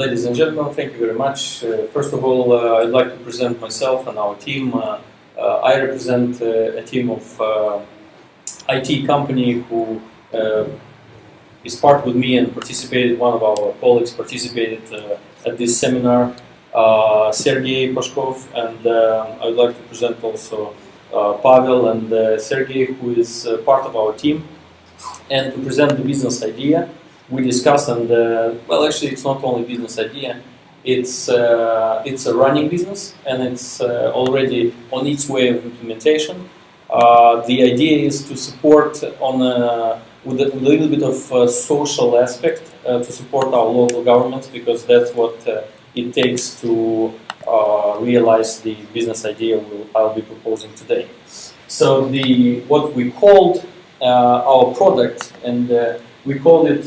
Ladies and gentlemen, thank you very much. First of all, I'd like to present myself and our team. I represent a team of IT company who is part with me and participated. One of our colleagues participated at this seminar, Sergey Pashkov, and I would like to present also Pavel and Sergey, who is part of our team, and to present the business idea we discussed. And well, actually, it's not only business idea; it's a running business, and it's already on its way of implementation. The idea is to support on with a little bit of social aspect to support our local governments, because that's what it takes to realize the business idea I'll be proposing today. So what we called our product, and we called it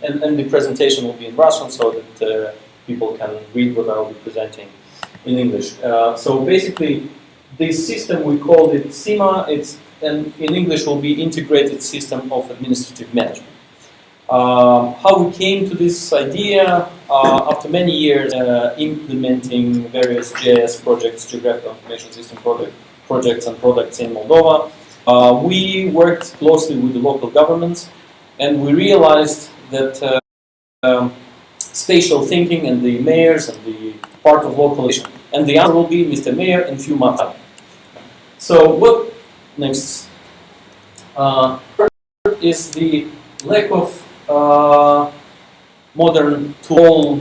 and the presentation will be in Russian so that people can read what I'll be presenting in English. So basically, this system, we called it SIMA, and in English will be Integrated System of Administrative Management. How we came to this idea, after many years implementing various GIS projects, Geographical Information System projects and products in Moldova, we worked closely with the local governments, and we realized that spatial thinking and the mayors and the part of local, and the answer will be Mr. Mayor in few months. So what next is the lack of modern tool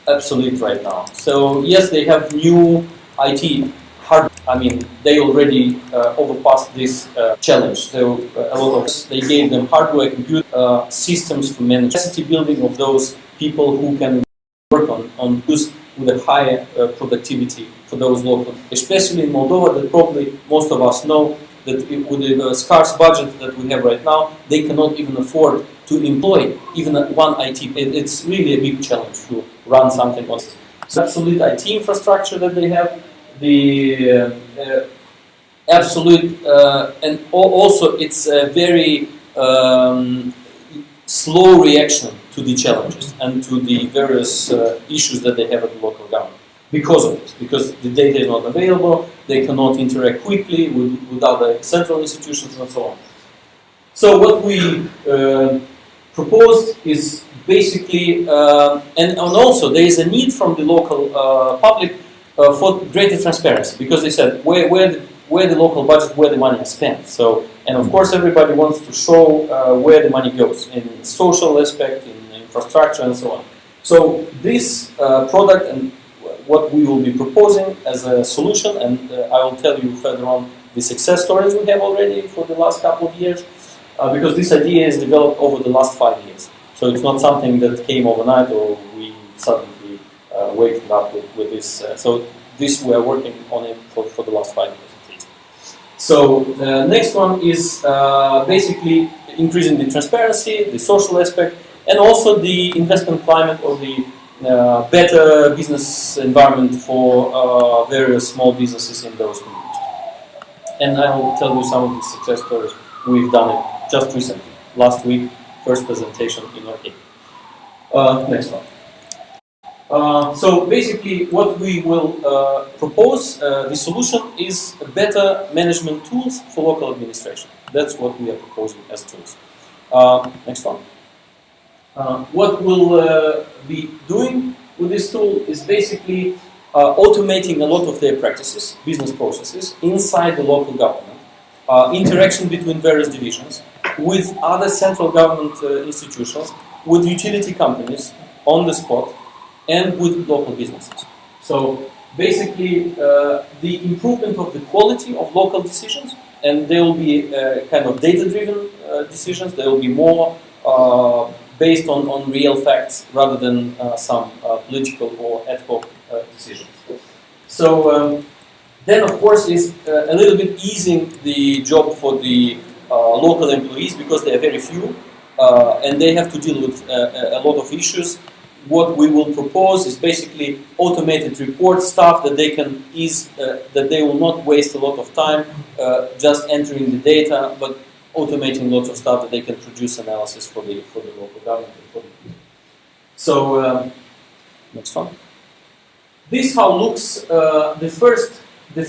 obsolete right now. So yes, they have new IT hardware. I mean, they already overpassed this challenge. So a lot of they gave them hardware, computer systems for management, capacity building of those people who can work on this with a higher productivity for those local, especially in Moldova. That probably most of us know that with the scarce budget that we have right now, they cannot even afford to employ even one IT. It's really a big challenge to run something like this. So absolute IT infrastructure that they have, the absolute, and also it's a very slow reaction to the challenges and to the various issues that they have at the local government. Because of this, because the data is not available, they cannot interact quickly with other central institutions and so on. So what we proposed is basically, and also there is a need from the local public for greater transparency, because they said where the local budget, where the money is spent. So, and of course everybody wants to show where the money goes in social aspect, in infrastructure and so on. So this product and what we will be proposing as a solution, and I will tell you further on the success stories we have already for the last couple of years, because this idea is developed over the last 5 years. So it's not something that came overnight or we suddenly waked up with this. So this we are working on it for the last 5 years at least. So the next one is basically increasing the transparency, the social aspect, and also the investment climate or the better business environment for various small businesses in those communities. And I will tell you some of the success stories. We've done it just recently, last week, first presentation in Orkney. Next one. So basically what we will propose, the solution is better management tools for local administration. That's what we are proposing as tools. Next one. What we'll be doing with this tool is basically automating a lot of their practices, business processes, inside the local government, interaction between various divisions, with other central government institutions, with utility companies on the spot, and with local businesses. So basically the improvement of the quality of local decisions, and there will be kind of data-driven decisions. There will be more based on real facts rather than some political or ad hoc decisions. So then, of course, is a little bit easing the job for the local employees, because they are very few and they have to deal with a lot of issues. What we will propose is basically automated report stuff that they can ease, that they will not waste a lot of time just entering the data, but automating lots of stuff that they can produce analysis for the local government. So Next one. This how looks the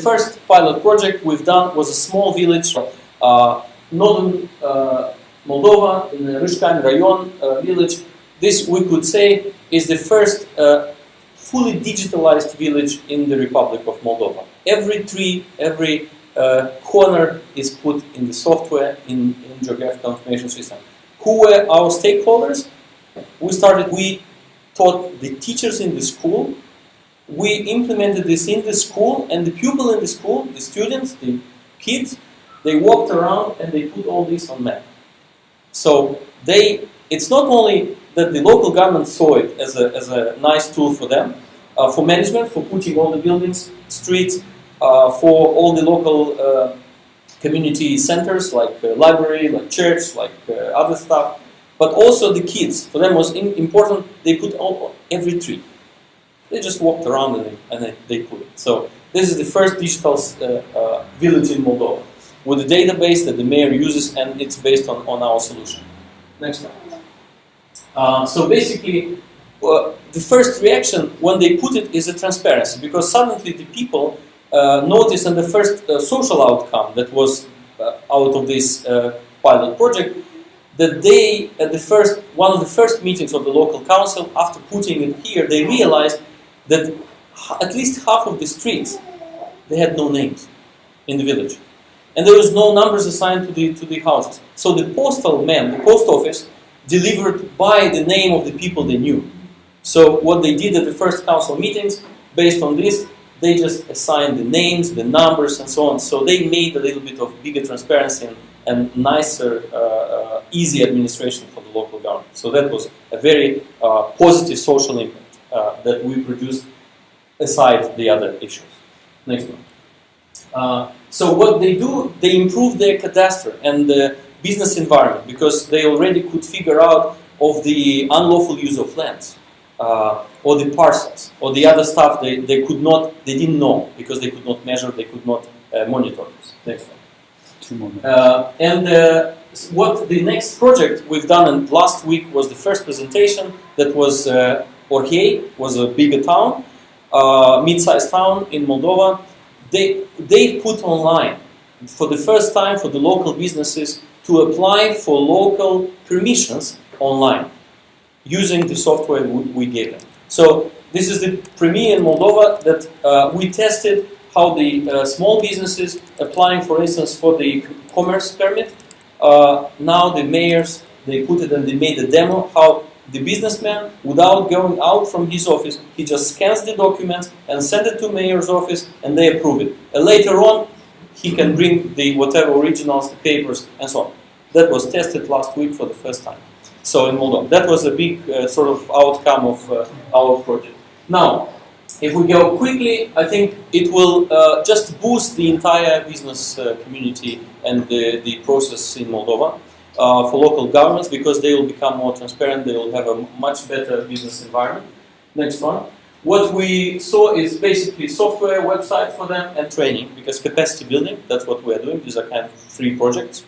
first pilot project we've done was a small village, northern Moldova, in the Rishkani Rayon village. This, we could say, is the first fully digitalized village in the Republic of Moldova. Every tree, every corner is put in the software in geographical information system. Who were our stakeholders? We taught the teachers in the school. We implemented this in the school, and the pupil in the school, the students, the kids, they walked around and they put all this on map. So it's not only that the local government saw it as a nice tool for them, for management, for putting all the buildings, streets, for all the local community centers like library, like church, like other stuff, but also the kids. For them was important. They put every tree. They just walked around and they put it. So this is the first digital village in Moldova with a database that the mayor uses, and it's based on our solution. Next one. So basically, the first reaction when they put it is a transparency, because suddenly the people notice, and the first social outcome that was out of this pilot project, that they, at one of the first meetings of the local council, after putting it here, they realized that at least half of the streets, they had no names in the village. And there was no numbers assigned to the houses. So the postal man, the post office, delivered by the name of the people they knew. So what they did at the first council meetings, based on this, they just assigned the names, the numbers, and so on. So they made a little bit of bigger transparency and nicer, easy administration for the local government. So that was a very positive social impact that we produced aside the other issues. Next one. So what they do, they improve their cadastre and the business environment, because they already could figure out of the unlawful use of lands, or the parcels, or the other stuff they didn't know, because they could not measure, they could not monitor this. Next one. 2 more minutes. What the next project we've done, and last week was the first presentation, that was Orhei, was a bigger town, mid-sized town in Moldova. They put online, for the first time, for the local businesses to apply for local permissions online, using the software we gave them. So this is the premiere in Moldova that we tested how the small businesses applying, for instance, for the commerce permit. Now the mayors, they put it and they made a demo how the businessman, without going out from his office, he just scans the documents and sends it to mayor's office, and they approve it. And later on, he can bring the whatever originals, the papers, and so on. That was tested last week for the first time. So in Moldova, that was a big sort of outcome of our project. Now, if we go quickly, I think it will just boost the entire business community and the process in Moldova for local governments, because they will become more transparent, they will have a much better business environment. Next one. What we saw is basically software, website for them, and training, because capacity building, that's what we are doing. These are kind of free projects.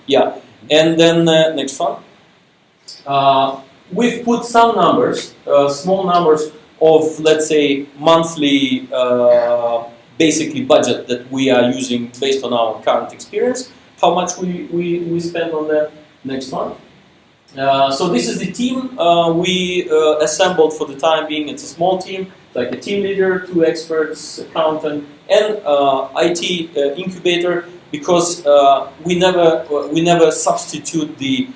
Yeah. And then next one. We've put some numbers, small numbers of, let's say, monthly basically budget that we are using based on our current experience. How much we spend on that. Next one. So this is the team we assembled for the time being. It's a small team, like a team leader, 2 experts, accountant, and IT incubator, because we never substitute the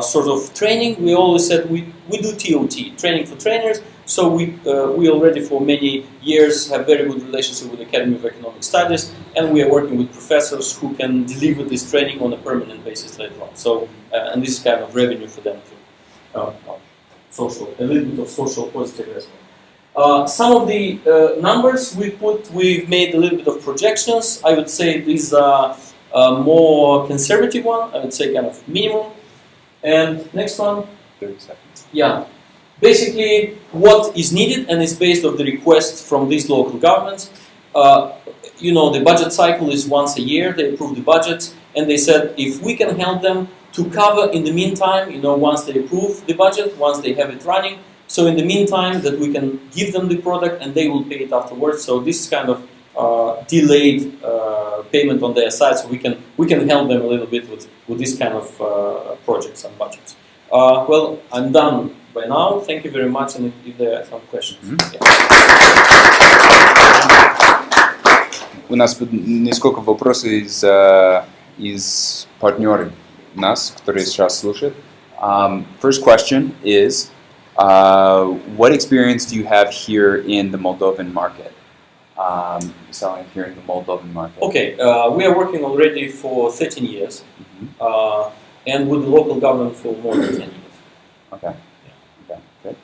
sort of training. We always said we do TOT, training for trainers. So we already for many years have very good relationship with the Academy of Economic Studies, and we are working with professors who can deliver this training on a permanent basis later on. So and this is kind of revenue for them too. A little bit of social positive as well. Some of the numbers we've made a little bit of projections. I would say these are more conservative one. I would say kind of minimum. And next one. 30 seconds. Yeah. Basically, what is needed, and it's based on the request from these local governments. The budget cycle is once a year. They approve the budgets, and they said if we can help them to cover in the meantime, once they approve the budget, once they have it running, So in the meantime, that we can give them the product and they will pay it afterwards. So this is kind of delayed payment on their side. So we can help them a little bit with this kind of projects and budgets. Well, I'm done by now. Thank you very much. And if there are some questions. У нас несколько вопросов из партнеров нас, которые сейчас слушают. First question is, what experience do you have here in the Moldovan market? Selling here in the Moldovan market. Okay, we are working already for 13 years, and with the local government for more than 10 years. Okay. Okay. Good.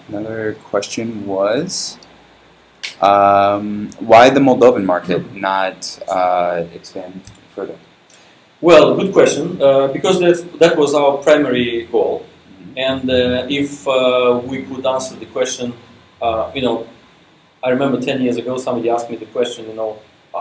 Another question was, why the Moldovan market not expand further? Well, good question. Because that was our primary goal, and if we could answer the question, I remember 10 years ago somebody asked me the question,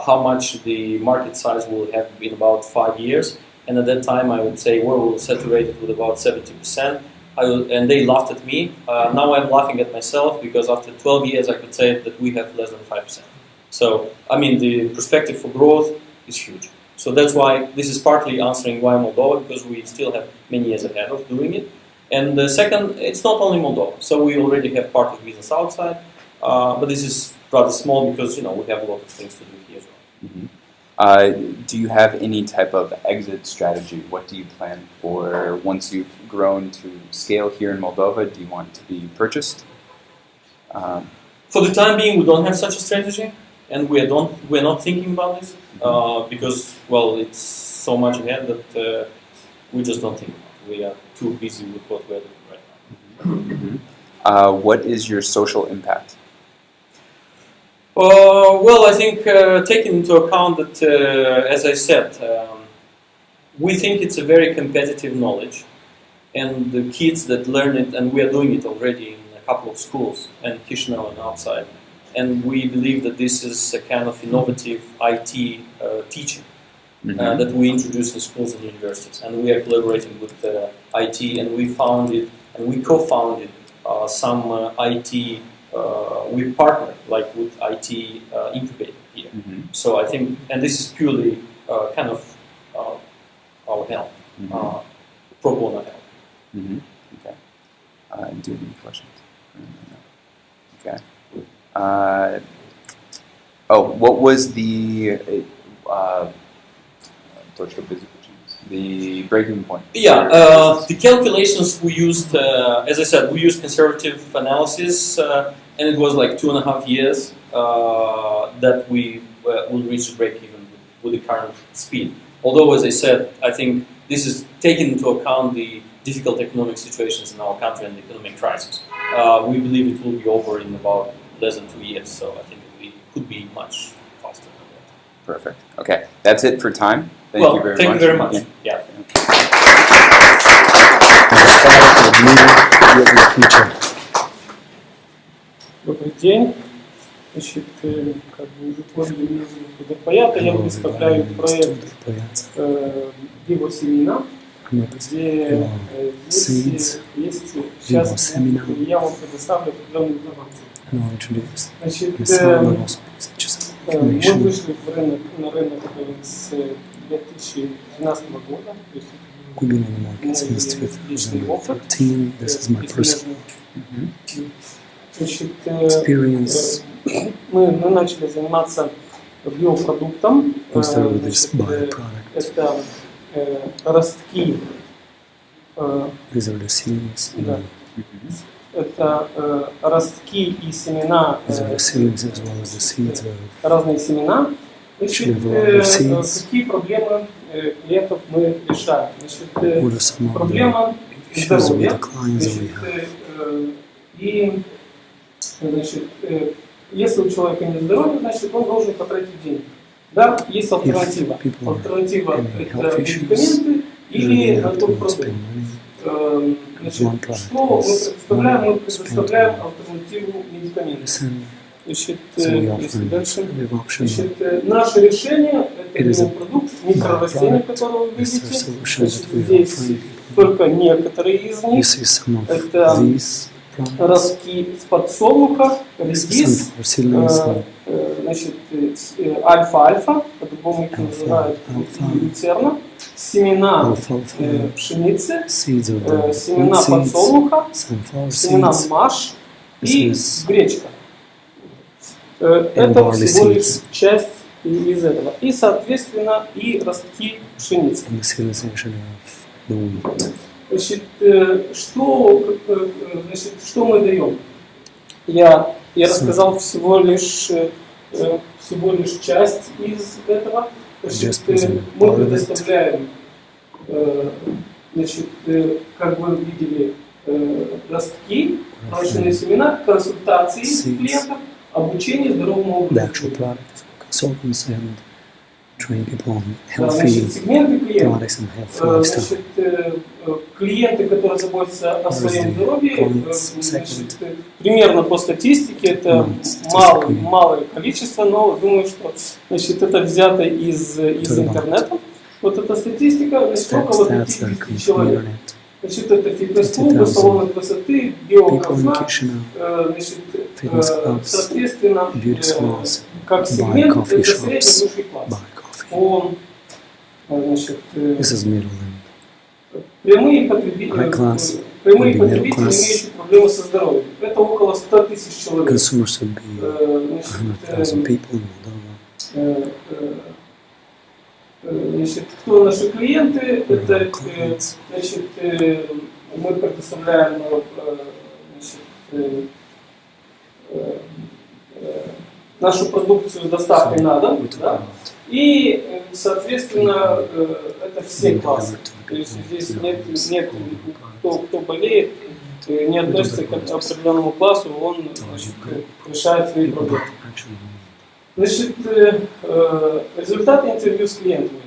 how much the market size will have been about 5 years, and at that time I would say, well, we'll saturate it with about 70%. And they laughed at me. Now I'm laughing at myself because after 12 years I could say that we have less than 5%. So, I mean, the perspective for growth is huge. So that's why this is partly answering why Moldova, because we still have many years ahead of doing it. And the second, it's not only Moldova. So we already have part of business outside, but this is rather small because, we have a lot of things to do here as well. Mm-hmm. Do you have any type of exit strategy? What do you plan for once you've grown to scale here in Moldova? Do you want to be purchased? For the time being, we don't have such a strategy, and we're not thinking about this because, well, it's so much ahead that we just don't think about it. We are too busy with what we're doing right now. What is your social impact? Well, I think taking into account that, as I said, we think it's a very competitive knowledge, and the kids that learn it, and we are doing it already in a couple of schools, and Chisinau and outside, and we believe that this is a kind of innovative IT teaching that we introduce in schools and universities, and we are collaborating with IT, and we founded, and we co-founded some IT. We partner like with IT incubator here. So I think, and this is purely kind of our help, pro bono help. Okay. Do you have any questions? Okay. What was the breaking point? Yeah, the calculations we used, as I said, we used conservative analysis, and it was like 2.5 years that we will reach the break even with the current speed. Although, as I said, I think this is taking into account the difficult economic situations in our country and the economic crisis. We believe it will be over in about less than 2 years, so I think it could be much faster than that. Perfect. Okay, that's it for time. Thank you very much. Thank you very much. Yeah. Добрый день. Значит, как бы уже творили меня зовут Дерпаята, я представляю проект Семена, где здесь есть сейчас я вам предоставлю определенную информацию. Значит, мы вышли на рынок с 2013 года, то есть We've been on the market since 2013. This is my first experience. Мы начали заниматься биопродуктом. We started with this bioproduct. Это ростки. These are the seeds. Да. Это ростки и семена. These are the seeds as well as the seeds of разные семена. Значит, какие проблемы клиентов мы решаем? Значит, проблема здоровья. И значит, если у человека нет здоровья, значит, он должен потратить деньги. Да, есть альтернатива. Альтернатива – это медикаменты или продукты. Значит, что мы представляем? Мы предоставляем альтернативу медикаментам. Значит, наше решение – это биопродукт, микрорастения, которые вы видите. Значит, здесь только некоторые из них. Это ростки с подсолнуха, редис, значит, альфа-альфа, по-другому их называют люцерна, семена пшеницы, семена подсолнуха, семена маш и гречка. Это всего лишь часть из этого. И, соответственно, и ростки пшеницы. Значит, что мы даем? Я рассказал всего лишь часть из этого. Значит, мы предоставляем, значит, как вы видели, ростки, проращенные семена, консультации клиентов, обучение здоровому образу. Значит, сегменты клиентов, значит, клиенты, которые заботятся о своем здоровье, значит, примерно по статистике это малое количество, но думаю, что значит, это взято из интернета. Вот эта статистика, значит, около 50 человек. Значит, это фитнес-клубы, салоны красоты, биографа, значит, соответственно, как сегмент, это средний высший класс. Он, значит, прямые потребители, имеющие проблемы со здоровьем. Это около 100 тысяч человек. Значит, кто наши клиенты? Это, значит, мы предоставляем, значит, нашу продукцию с доставкой на дом, да? И, соответственно, это все классы. То есть здесь нет кто болеет, не относится к определенному классу, он, значит, решает свои проблемы. Значит, результаты интервью с клиентами.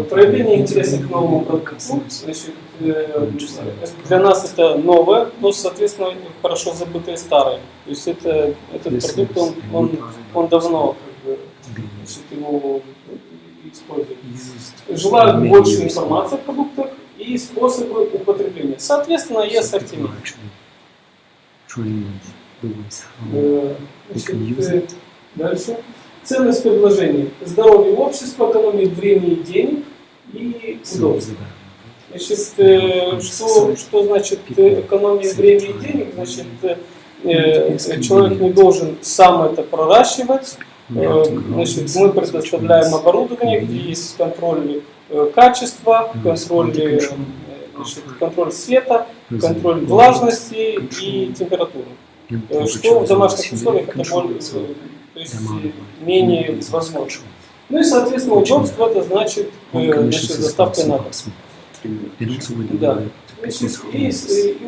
Проявление интереса к новому продукту. Значит, для нас это новое, но, соответственно, хорошо забытое старое. То есть этот продукт, он давно, значит, его используют. Желают больше информации о продуктах и способы употребления. Соответственно, и ассортимент. Значит, дальше. Ценность предложений. Здоровье общества, экономия времени и денег и удобство. Значит, что значит экономия времени и денег? Значит, человек не должен сам это проращивать. Значит, мы предоставляем оборудование, где есть контроль качества, контроль света, контроль влажности и температуры. Что в домашних условиях это то есть менее возможно. Ну и, соответственно, удобство это значит доставка на дом. Да. Значит, и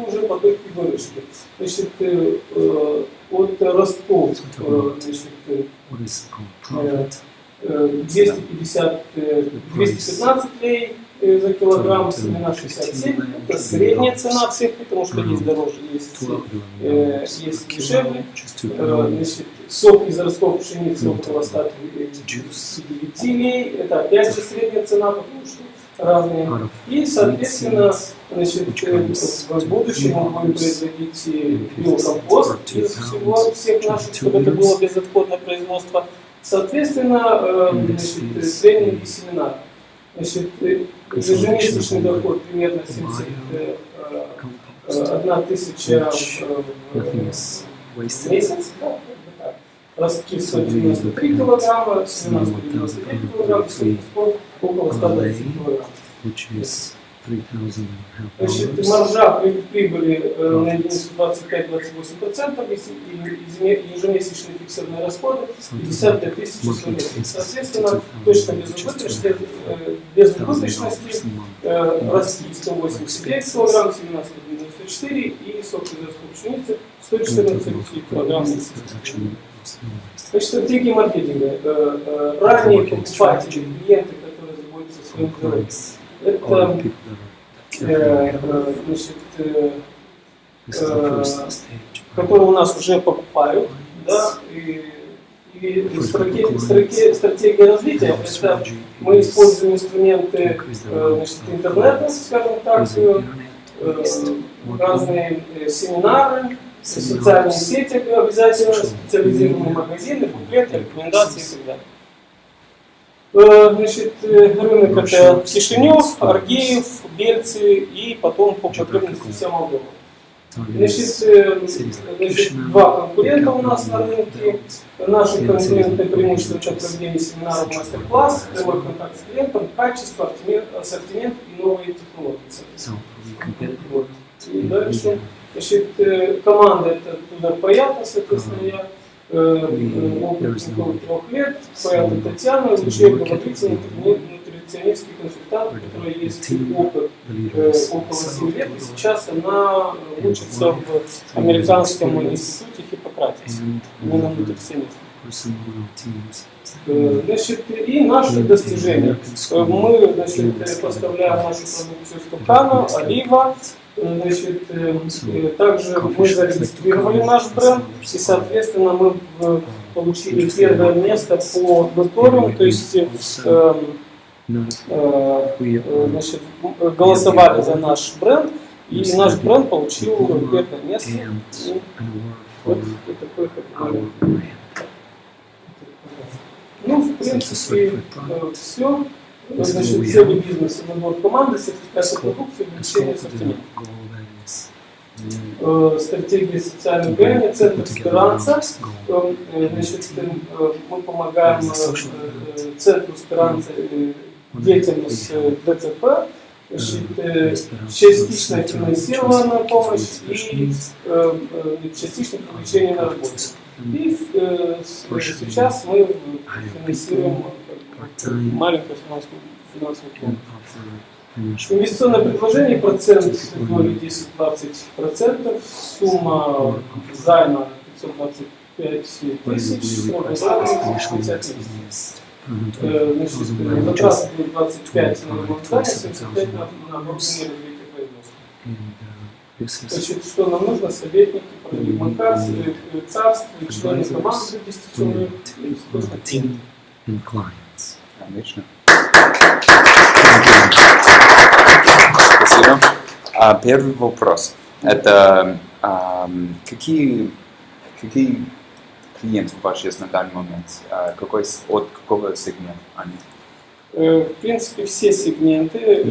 уже потоки выручки. Значит, от ростков, значит, 215 лей за килограмм, семена 67. Это средняя цена всех, потому что есть дороже, есть дешевле. Значит, сок из ростков пшеницы около 109 лей. Это опять же средняя цена, потому что разные. И, соответственно, значит, в будущем мы будем производить биокомпост из всех наших, чтобы это было безотходное производство. Соответственно, значит, тренинги и семинары. Значит, ежемесячный доход примерно 71 тысяча в месяц. Да, ростки 193 килограмма, семена 199 килограмм, около 120 килограмм. Значит, маржа при прибыли на единицу 25-28%, ежемесячные фиксированные расходы 52 тысячи человек. Соответственно, точно без убыточности ростки 189 килограмм, семена 194 и сок из ростков пшеницы 114 килограмм в месяц. Значит, стратегия маркетинга. Ранние покупатели, клиенты, которые заботятся о своем здоровье. Это, значит, которые у нас уже покупают, да, и стратегия развития, это мы используем инструменты, значит, интернета, скажем так, разные семинары, социальные сети обязательно, специализированные магазины, буклеты, рекомендации и так далее. Значит, рынок это Кишинев, Аргеев, Бельцы и потом по потребности вся Молдова. Значит, два конкурента у нас на рынке. Наши конкурентные преимущества это проведение семинаров, мастер-класс, прямой контакт с клиентом, качество, ассортимент и новые технологии. Вот. И дальше, значит, команда это туда Паята, соответственно, я опыт около 3 лет, Паята Татьяна, лечебно-руководительный нутриционистский консультант, у которой есть опыт около 7 лет, и сейчас она учится в американском институте Хиппократис, именно нутриционист. Значит, и наши достижения. Мы, значит, поставляем нашу продукцию Стукана, Олива. Значит, также мы зарегистрировали наш бренд, и, соответственно, мы получили первое место по доториуму, то есть значит, голосовали за наш бренд, и наш бренд получил первое место. И вот такой как. Ну, в принципе, все. Значит, цели бизнеса, набор команды, сертификация продукции, увеличение ассортимента. Стратегия социального влияния, центр Спиранца. Значит, мы помогаем центру Спиранца детям с ДЦП. Частично финансированная помощь и частично привлечение на работу. И сейчас мы финансируем маленькую финансовую помощь. Инвестиционное предложение, процент доли 10-20%, сумма займа 525 тысяч, срок годовности 50 месяцев. Значит, затраты будет 25 на ремонт здания, 75 на оборудование развития производства. Значит, что нам нужно? Советники, коммуникации, царство, члены команды 10 человек. Отлично. Спасибо. Первый вопрос. Это какие клиенты у вас есть на данный момент? От какого сегмента они? В принципе, все сегменты,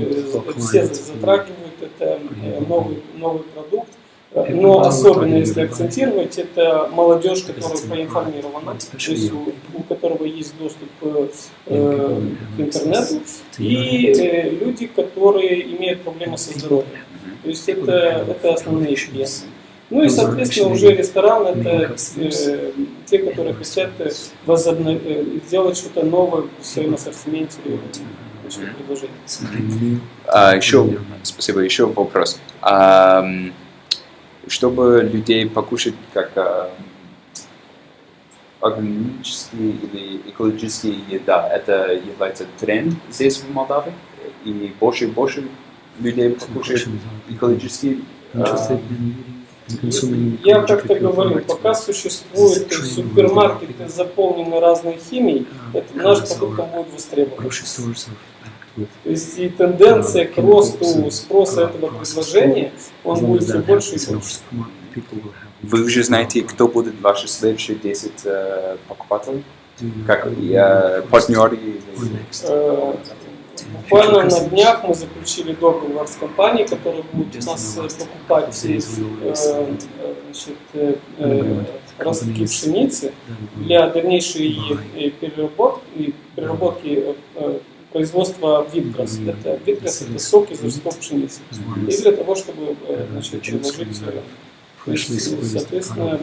все затрагивают, это новый продукт. Но особенно, если акцентировать, это молодежь, которая проинформирована, то есть у которого есть доступ к интернету, и люди, которые имеют проблемы со здоровьем. То есть это основные клиенты. Ну и, соответственно, уже ресторан – это те, которые хотят сделать что-то новое в своем ассортименте предложений. Спасибо. Еще вопрос. Чтобы людей покушать как органические или экологические еда, это является тренд здесь в Молдавии? И больше и больше людей покушают экологические? Я как-то говорил, пока существуют супермаркеты, заполнены разной химией, наш продукт будет востребован. То есть и тенденция к росту спроса этого предложения, он будет все больше и больше. Вы уже знаете, кто будут ваши следующие 10 покупателей? Как партнеры? Буквально на днях мы заключили договор с компанией, которая будет у нас покупать ростки пшеницы для дальнейшей переработки производства витграс. Витграс это сок из ростков пшеницы. И для того, чтобы приложить, соответственно,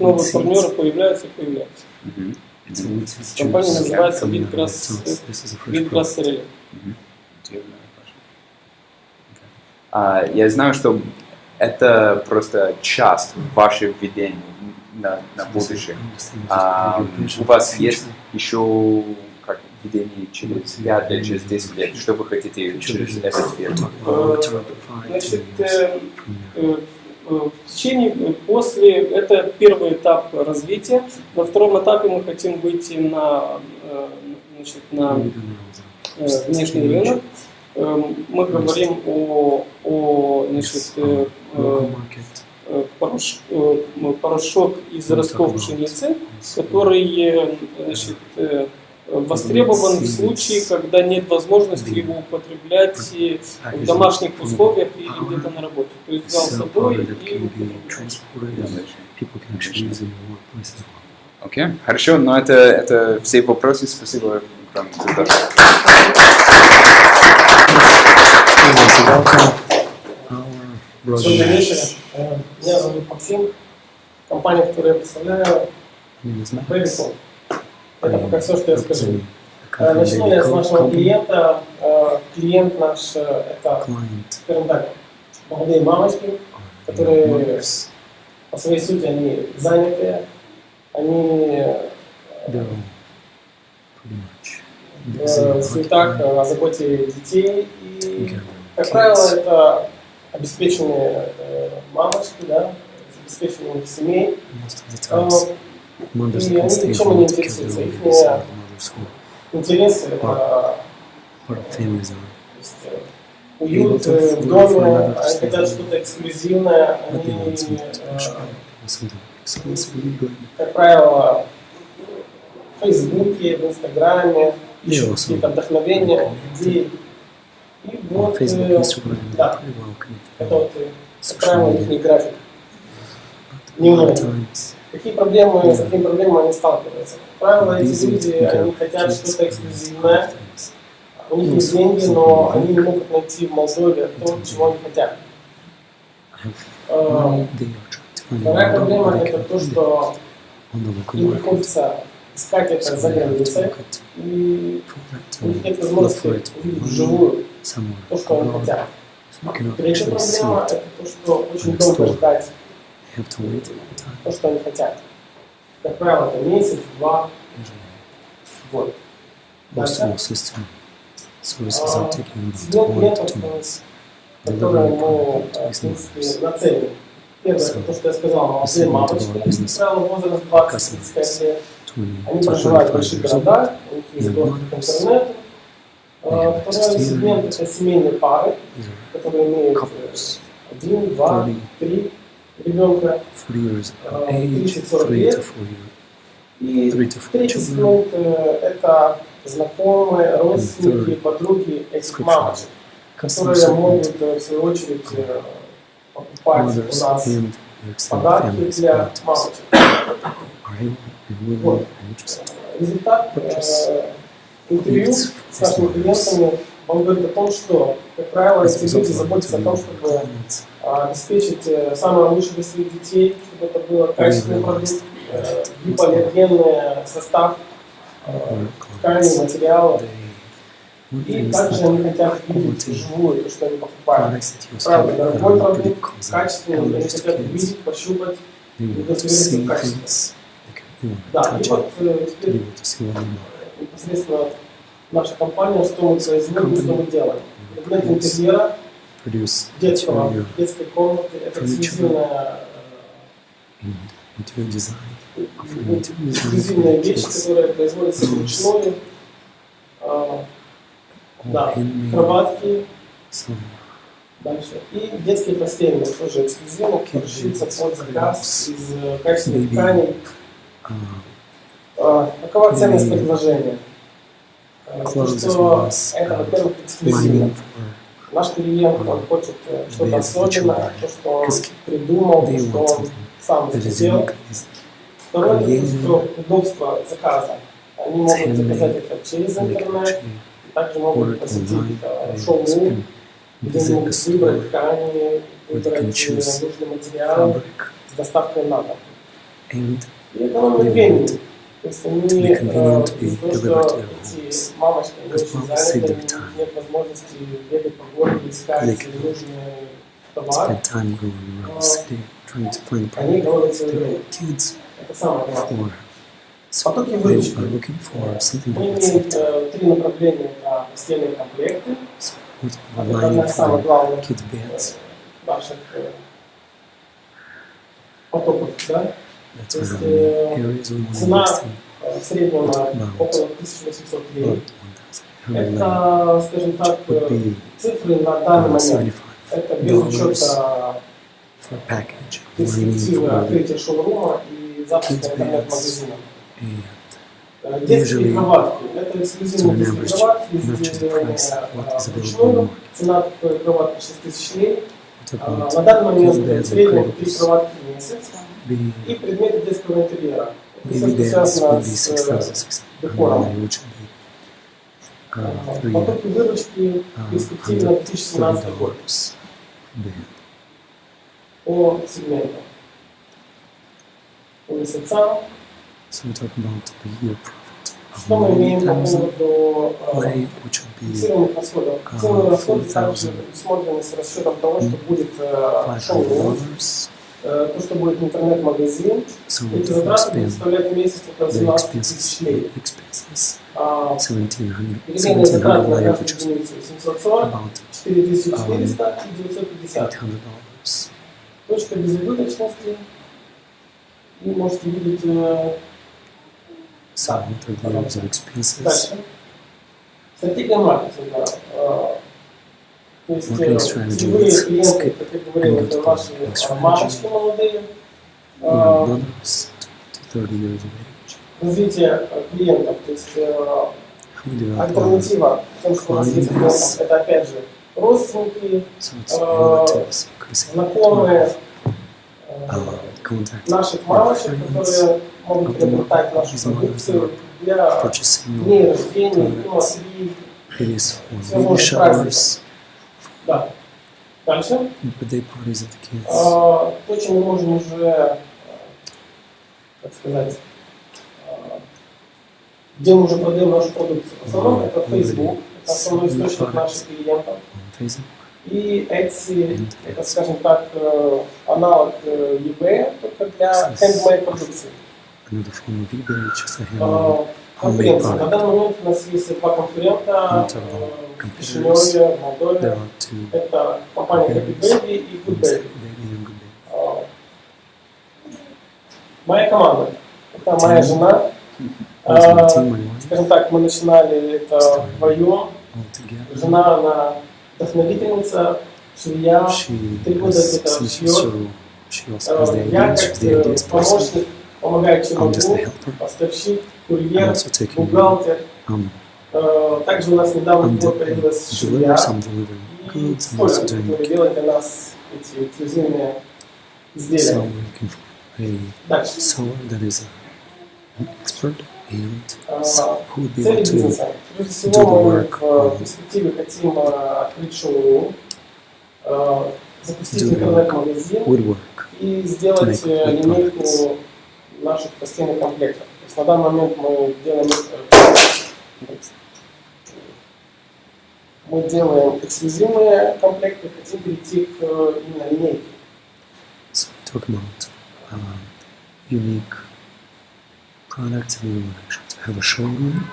новые партнеры появляются и появляются. Компания называется Витграс Реле. Я знаю, что это просто часть вашего видения на будущее. У вас есть еще видение через 5 лет, через 10 лет? Что вы хотите через этот фирму? Значит, в течение, после, это первый этап развития. На втором этапе мы хотим выйти на внешний рынок. мы говорим о значит, порошок из ростков пшеницы, который значит, востребован в случае, когда нет возможности его употреблять в домашних условиях или где-то на работе. То есть взял с собой и Окей, хорошо, но это все вопросы, спасибо. Добрый вечер. Меня зовут Максим. Компания, которую я представляю, Babyphone. Это пока все, что я скажу. Начну я с нашего клиента. Клиент наш это, скажем так, молодые мамочки, которые по своей сути они занятые, они в суетах о заботе детей и, как правило, это обеспеченные мамочки, да, обеспеченные семей. И они чем они интересуются? Их интересы это уют в доме, они хотят что-то эксклюзивное, они, как правило, в Фейсбуке, в Инстаграме ищут какие-то вдохновения, идеи. И вот, да, это вот, как правило, их график. Дневной. Какие проблемы, с какими проблемами они сталкиваются? Как правило, эти люди, они хотят что-то эксклюзивное, у них есть деньги, но они не могут найти в Молдове то, чего они хотят. Вторая проблема – это то, что им приходится искать это за границей, и у них нет возможности увидеть вживую то, что они хотят. Третья проблема – это то, что очень долго ждать то, что они хотят. Как правило, это месяц, два, год. Сегмент клиентов, которые мы, в принципе, нацелим. Первое, то, что я сказал, молодые мамочки, как правило, возраст 20-35 лет. Они проживают в больших городах, у них есть доступ к интернету. Второй сегмент – это семейные пары, которые имеют 1, 2, 3 ребенка, 30-40 лет. И третий сегмент – это знакомые, родственники, подруги этих мамочек, которые могут, в свою очередь, покупать у нас подарки для мамочек. Вот. Результат интервью с нашими клиентами, он говорит о том, что, как правило, эти люди заботятся о том, чтобы обеспечить самое лучшее для своих детей, чтобы это был качественный продукт, гипоаллергенный состав, ткани, материалов. И также они хотят видеть вживую то, что они покупают. Правда, дорогой продукт, качественный, они хотят увидеть, пощупать и удостовериться в качестве. Да, и вот теперь непосредственно наша компания, что мы производим, что мы делаем. Предмет интерьера, детской комнаты, это эксклюзивная вещь, которая производится вручную. Да, кроватки. Дальше. И детские постельные, тоже эксклюзивно, которые шьются под заказ из качественных тканей. Какова ценность предложения? То, что это, во-первых, эксклюзивно. Наш клиент, он хочет что-то особенное, то, что он придумал, то, что он сам сделал. Второе, это что удобство заказа. Они могут заказать это через интернет, также могут посетить шоу-рум, где они могут выбрать ткани, выбрать нужный материал с доставкой на дом. И экономия времени. То есть они из-за того, что эти мамочки очень заняты, нет возможности бегать по городу, искать нужный товар. Они экономят свое время. Это самое главное. Потоки выручки. Мы имеем 3 направления на постельные комплекты. Это одна из самых главных наших потоков. Да? То есть цена в среднем около 1800 лей. Это, скажем так, цифры на данный момент. Это без учета for a package of перспективы lining открытия шоурума и запуска kids' интернет-магазина. and Детские usually кроватки. Это so эксклюзивные on детские average кроватки, how much is the price of what is available in the вручную. market. Цена такой кроватки 6000 лей. We talk about На данный момент kids' beds в and среднем 3 cradles. кроватки в месяц. Baby, И предметы детского интерьера. Это все, baby что beds связано would be с 6,600, декором. which would be 3 Потоки выручки в перспективе на 2017 год $130 bed. по сегментам. По месяцам. So we talk about a year profit Что of мы имеем по 90,000 поводу lei, which would be фиксированных расходов? Фиксированные расходы также предусмотрены с расчетом того, что будет шоурум, $500. то, что будет интернет-магазин. So Эти we затраты spend составляют в месяц около the 17 тысяч лей. expenses Переменные затраты на $1,700, каждую which is единицу 740, about 4400 и 950. $800. Точка безубыточности. И можете видеть So what are the years of expenses? дальше. Стратегия маркетинга. То есть Marketing strategy целевые is клиенты, как я говорил, good это for ваши marketing strategy. мамочки молодые. Young mothers to 30 years of age. Развитие клиентов, то есть How we develop альтернатива тем, что у нас есть клиентов, это опять же родственники, so it's relatives, increasing знакомые contact наших мамочек, которые могут приобретать нашу продукцию для purchasing дней рождения, кумовств. it is for Все baby может showers, Да. Дальше. birthday parties of the kids. То, чем мы можем уже, как сказать, где мы уже продаем нашу продукцию. В основном это Facebook, это основной источник наших клиентов. On Facebook. И Etsy, это, скажем так, аналог eBay, только для handmade продукции. Another form of eBay, just a handmade Конкуренция. На product. данный момент у нас есть два конкурента в Кишиневе, в There Молдове. are two Это компания Happy Baby и Good Baby. baby and good baby. Моя команда. Это моя жена. Here's my team, my wife, Скажем так, мы начинали это вдвоем. all together. Жена, она вдохновительница, швея, She 3 года has где-то since шьет. so she also has the Я ideas, she's the как ideas person. помощник помогаю, чем I'm just the могу. helper. Поставщик, I'm курьер, also taking бухгалтер. Также у нас недавно I'm появилась швея delivering, I'm delivering и goods, I'm also столер, doing который делает для нас эти эксклюзивные so изделия. we're looking for a Дальше. seller that is an expert and so who would be Цели able to бизнеса. Прежде do всего, the мы work в перспективе хотим открыть шоурум, запустить do the интернет-магазин woodwork. и сделать to make good линейку наших постельных комплектов. То есть на данный момент мы делаем эксклюзивные комплекты, хотим перейти к именно линейке. So talk about unique products and we want actually to have a showroom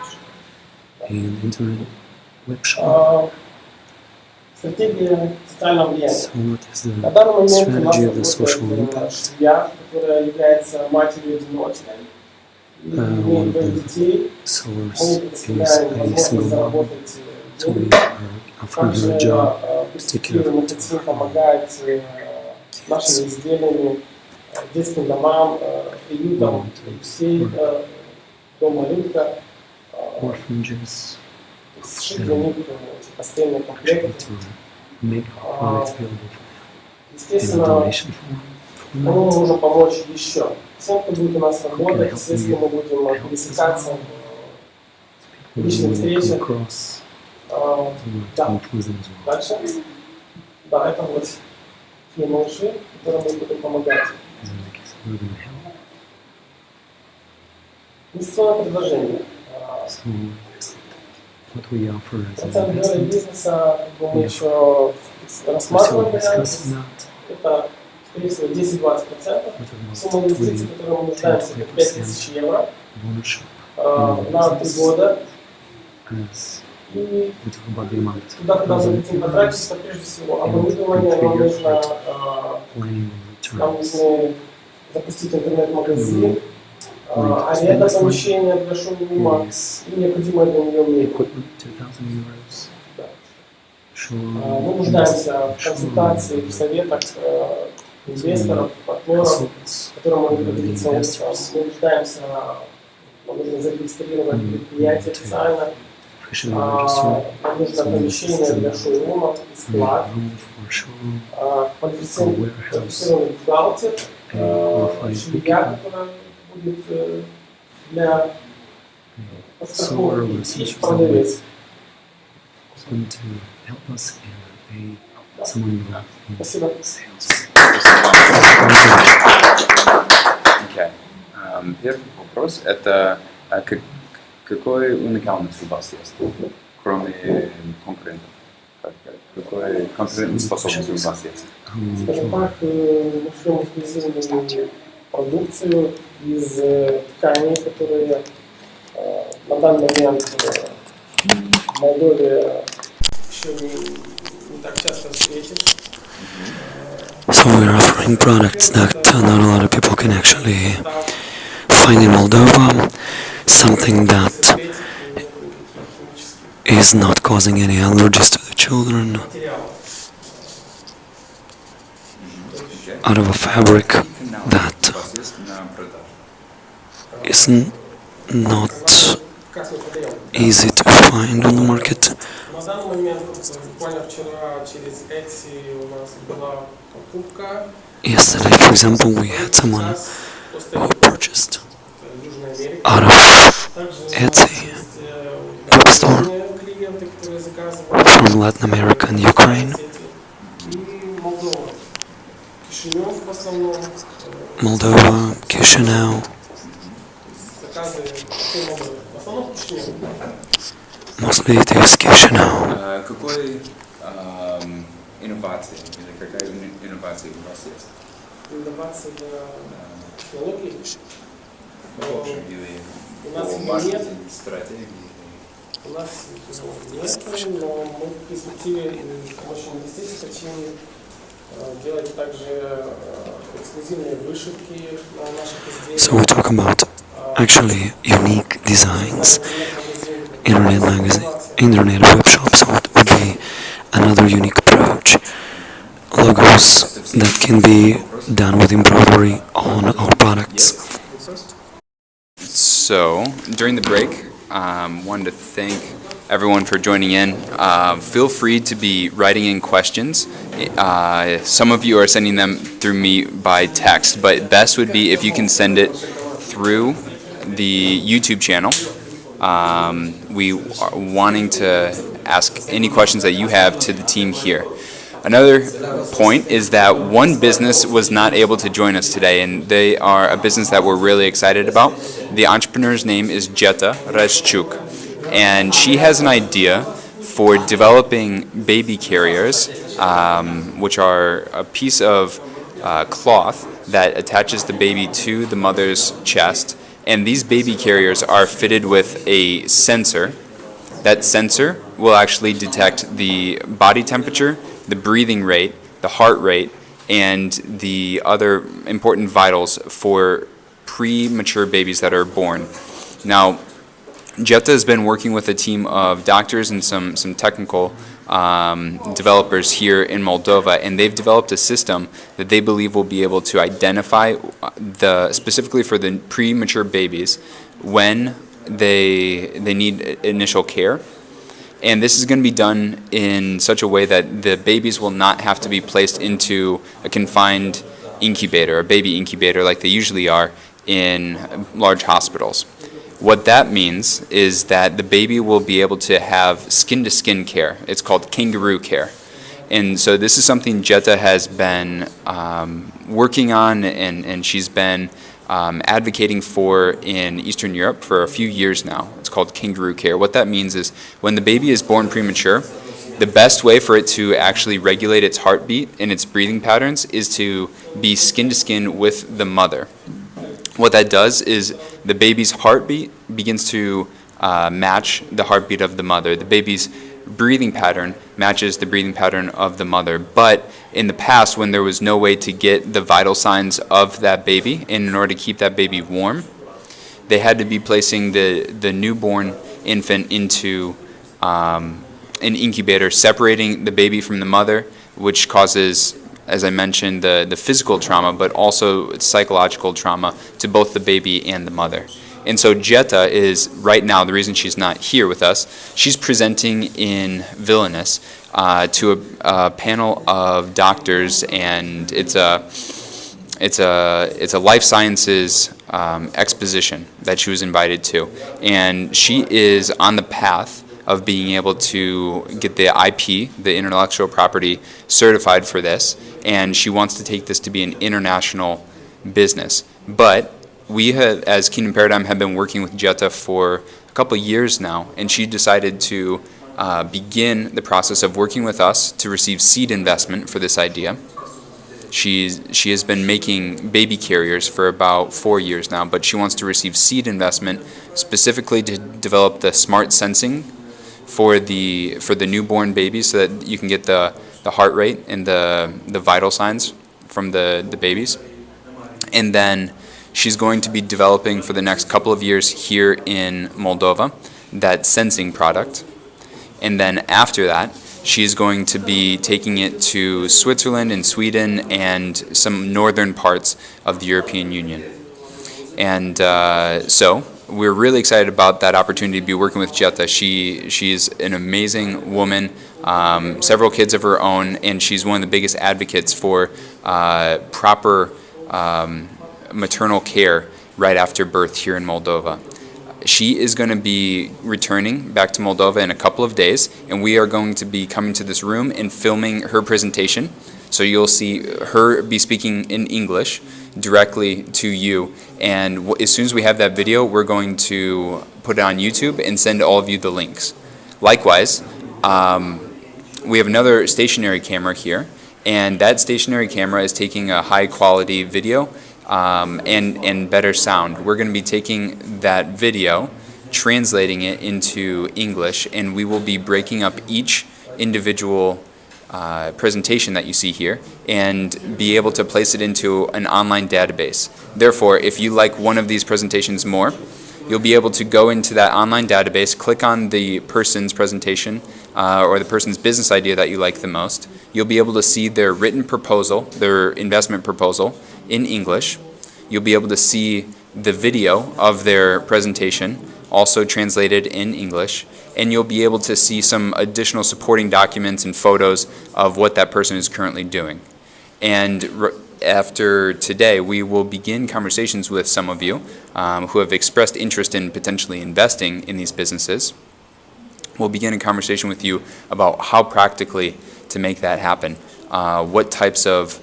and internet web shop. Стратегия социального влияния. So what is На the данный момент у нас strategy of the social работает impact? швея, которая является матерью-одиночкой, и имеет двоих детей. Source Мы is предоставляем a возможность single mom, заработать so we деньги. are offering her a Также job, в перспективе мы хотим помогать нашими изделиями детским домам, приютам, всей дома рынка, orphanages, сшить для них эти постельные actually комплекты. to make our products available for in a Естественно, donation form. мы можем помочь еще. Всем, кто будет у нас работать, если мы будем пересекаться в People личных who will come встречах. across, we want to Да. influence them as well. Дальше. Да, это вот те малыши, которым мы будем помогать. These are the kids who are going to help. Инвестиционное предложение. So what we offer as an Процент доли investment, бизнеса, как бы мы Yeah. еще we're still рассматриваем discussing вариант. that. Это, скорее всего, 10-20%. What about Сумма инвестиций, 20 которую мы нуждаемся, это 5000 евро ownership на 3 года. as И we talk about the amount туда, куда мы of хотим потратить, это прежде всего оборудование, нам нужно planning нам returns. нужно запустить интернет-магазин, Аренда помещения для шоурума is и необходимое для нее время. equipment, €2,000. Да. Showroom Мы нуждаемся в консультации, в советах инвесторов, партнеров, consultants, которые могут поделиться опытом. Мы нуждаемся, нам нужно зарегистрировать предприятие официально, officially registered. нам нужно помещение для шоурума, склад, room for showroom, квалифицированный бухгалтер, швея, которая будет для подстраховки и продавец. going to help us and pay someone involved in Спасибо. sales. Okay. Первый вопрос – это какой уникальность у вас есть, кроме конкурентов? Какой конкурентоспособность у вас есть? Скажем так, мы шьем эксклюзивную продукцию из тканей, которые на данный момент в Молдове еще не так часто встретишь. So we're offering products that not a lot of people can actually find in Moldova, something that is not causing any allergies to the children, out of a fabric that is not easy to find on the market. На данный момент, буквально вчера через Etsy у нас была покупка. Yesterday, for example, we had someone who purchased Южной Америки. out of Также Etsy есть bookstore клиенты, которые заказывают. from Latin America and Ukraine. И Молдова. Кишинев в основном. Moldova, Chisinau, Заказы в Молдове. В основном Кишинев. mostly it is Chisinau. Какой инновации или какая инновация у вас есть? Инновации для технологий. Или У нас по ее маркетинг, нет. стратегии? У нас нет, но мы в перспективе в помощью инвестиций хотим делать также эксклюзивные вышивки на наших изделиях. So we talk about actually unique designs, internet web shop, so it would be another unique approach. Logos that can be done with embroidery on our products. So, during the break, wanted to thank everyone for joining in. Feel free to be writing in questions. Some of you are sending them through me by text, but best would be if you can send it through the YouTube channel. We are wanting to ask any questions that you have to the team here. Another point is that one business was not able to join us today, and they are a business that we're really excited about. The entrepreneur's name is Jeta Rezchuk, and she has an idea for developing baby carriers, which are a piece of cloth that attaches the baby to the mother's chest, and these baby carriers are fitted with a sensor. That sensor will actually detect the body temperature, the breathing rate, the heart rate, and the other important vitals for premature babies that are born. Now, Jeta has been working with a team of doctors and some technical developers here in Moldova, and they've developed a system that they believe will be able to identify specifically for the premature babies when they need initial care. And this is going to be done in such a way that the babies will not have to be placed into a confined incubator, a baby incubator like they usually are in large hospitals. What that means is that the baby will be able to have skin-to-skin care. It's called kangaroo care. And so this is something Jeta has been working on, and she's been advocating for in Eastern Europe for a few years now. It's called kangaroo care. What that means is when the baby is born premature, the best way for it to actually regulate its heartbeat and its breathing patterns is to be skin-to-skin with the mother. What that does is the baby's heartbeat begins to match the heartbeat of the mother. The baby's breathing pattern matches the breathing pattern of the mother. But in the past, when there was no way to get the vital signs of that baby, and in order to keep that baby warm, they had to be placing the newborn infant into an incubator, separating the baby from the mother, which causes, as I mentioned, the physical trauma, but also psychological trauma to both the baby and the mother. And so Jetta is, right now, the reason she's not here with us, she's presenting in Vilnius to a panel of doctors, and it's a life sciences exposition that she was invited to. And she is on the path of being able to get the IP, the intellectual property, certified for this, and she wants to take this to be an international business. But we have, as Kingdom Paradigm, have been working with Jetta for a couple of years now, and she decided to begin the process of working with us to receive seed investment for this idea. She has been making baby carriers for about 4 years now, but she wants to receive seed investment specifically to develop the smart sensing for the newborn babies, so that you can get the heart rate and the vital signs from the babies. And then she's going to be developing for the next couple of years here in Moldova that sensing product. And then after that, she's going to be taking it to Switzerland and Sweden and some northern parts of the European Union. And so we're really excited about that opportunity to be working with Jetta. She's an amazing woman, several kids of her own, and she's one of the biggest advocates for proper maternal care right after birth here in Moldova. She is going to be returning back to Moldova in a couple of days, and we are going to be coming to this room and filming her presentation. So you'll see her be speaking in English directly to you, and as soon as we have that video, we're going to put it on YouTube and send all of you the links. Likewise, we have another stationary camera here, and that stationary camera is taking a high quality video and better sound. We're going to be taking that video, translating it into English, and we will be breaking up each individual presentation that you see here and be able to place it into an online database. Therefore, if you like one of these presentations more, you'll be able to go into that online database, click on the person's presentation or the person's business idea that you like the most. You'll be able to see their written proposal, their investment proposal in English. You'll be able to see the video of their presentation, also translated in English, and you'll be able to see some additional supporting documents and photos of what that person is currently doing. And after today, we will begin conversations with some of you who have expressed interest in potentially investing in these businesses. We'll begin a conversation with you about how practically to make that happen, what types of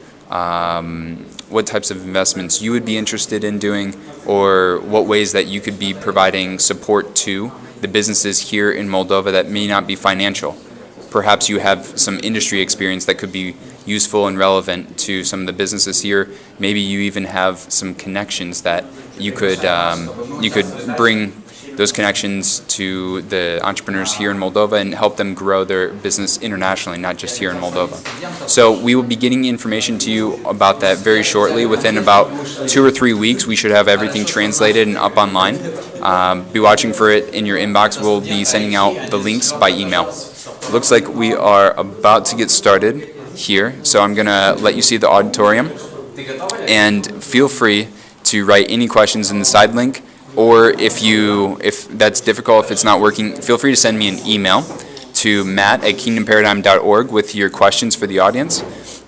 investments you would be interested in doing, or what ways that you could be providing support to the businesses here in Moldova that may not be financial. Perhaps you have some industry experience that could be useful and relevant to some of the businesses here. Maybe you even have some connections that you could bring those connections to the entrepreneurs here in Moldova and help them grow their business internationally, not just here in Moldova. So we will be getting information to you about that very shortly. Within about 2 or 3 weeks, we should have everything translated and up online. Be watching for it in your inbox. We'll be sending out the links by email. Looks like we are about to get started here, so I'm going to let you see the auditorium. And feel free to write any questions in the side link. Or if that's difficult, if it's not working, feel free to send me an email to matt@kingdomparadigm.org with your questions for the audience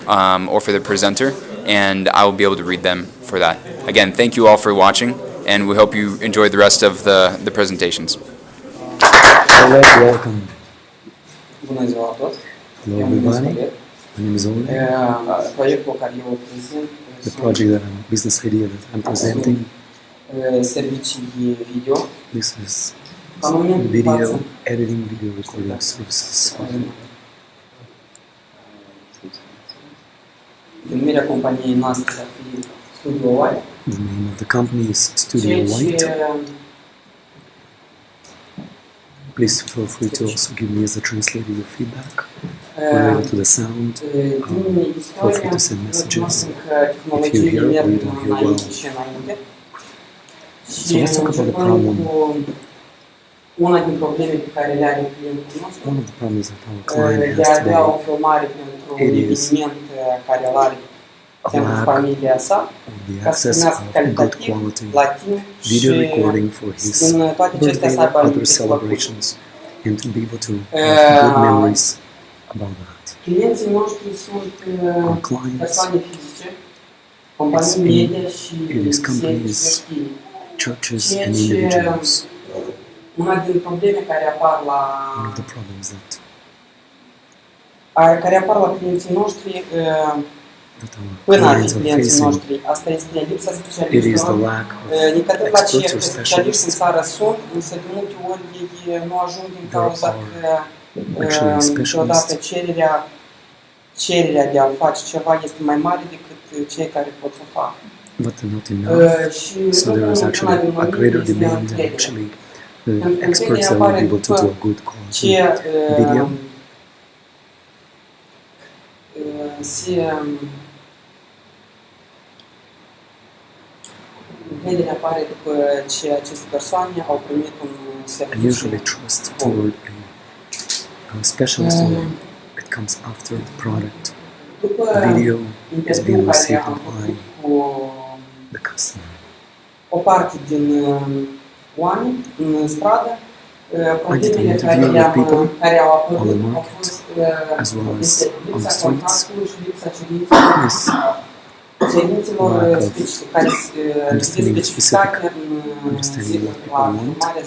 or for the presenter, and I will be able to read them for that. Again, thank you all for watching, and we hope you enjoy the rest of the presentations. Welcome. Bună ziua tot! Hello everybody. My name is Oleg. Proiectul care eu prezint The project that business idea that I'm presenting. Servicii video. This is video editing, video recording services. Denumirea companiei noastre ar fi Studio White. The name of the company is Studio White. Please feel free to also give me as a translator your feedback related to the sound. Feel free to send messages if you hear or you don't hear well. So let's talk about the începând problem. cu una din probleme pe care le are clientul nostru, One of the problems that our client de has a avea o today filmare pentru un it is eveniment care îl are a pentru lack familia sa, of the ca să access primească of good calitativ, quality la timp video și recording for his din toate acestea birthday să or aibă other anumite plăcuri. celebrations and to be able to have good memories about that. Clienții noștri sunt Our clients, persoane fizice, companii It's in- media și it is biserici companies, creștine. churches Ceea and ce individuals. una din probleme care apar One of the problems that la clienții noștri our până a fi clients are clienții facing, noștri. Asta este lipsa it is the specialiștilor. lack of Nicătând la ceea experts că or specialiști în specialists. țară sunt, însă de multe ori ei nu ajung din There cauza are că actually câteodată specialists. cererea de a face ceva este mai mare decât cei care pot să facă. But they're not enough. Și So there is actually a greater demand and actually the experts that will be able to do a good quality ce video. încrederea apare după ce aceste persoane au primit un I serviciu. usually trust toward a specialist or it comes after the product. După The video is being interviul care received am by făcut cu the customer. o parte din oameni în stradă, problemele interview with people care au on the apărut au market, fost as well as este on the lipsa streets. contractului și lipsa cerințelor Yes, cerințelor lack of care understanding sunt specificate understanding what people la want, filmarea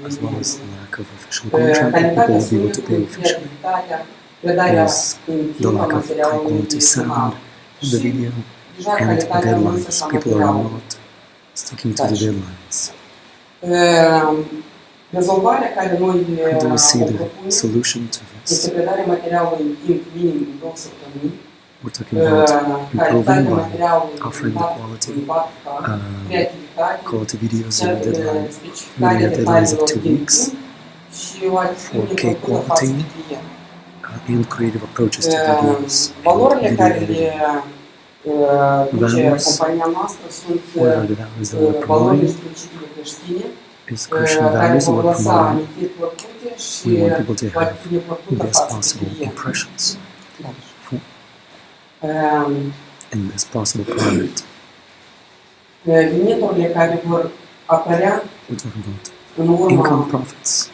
as well as the lack of official Uh, contract that people calitatea will be able to pay sunetului, officially. creativitatea, predarea Is în the timp a lack of high materialului quality educațional. sound of the video Deja and calitatea însă deadlines. și a People are materialului. not sticking to the deadlines. Rezolvarea care noi How do we see o the propunem solution to este this? predarea materialului în timp minim de 2 săptămâni, We're talking about improving calitatea by materialului offering the quality, în 4K, creativitate, quality videos in the deadline, specificarea video deadlines of detaliilor 2 din weeks, timp și o atitudine 4K plăcută față quality, de client. and creative approaches to videos, Valorile video care editing. le duce Values. compania noastră sunt What are the values that we're valorile promoting? și principiile creștine Is Christian care values that vor we're lăsa promoting. amintiri plăcute și We want people to o have atitudine plăcută best față de possible client. impressions Um, and best possible product. Veniturile care vor apărea We're talking about în income urma profits.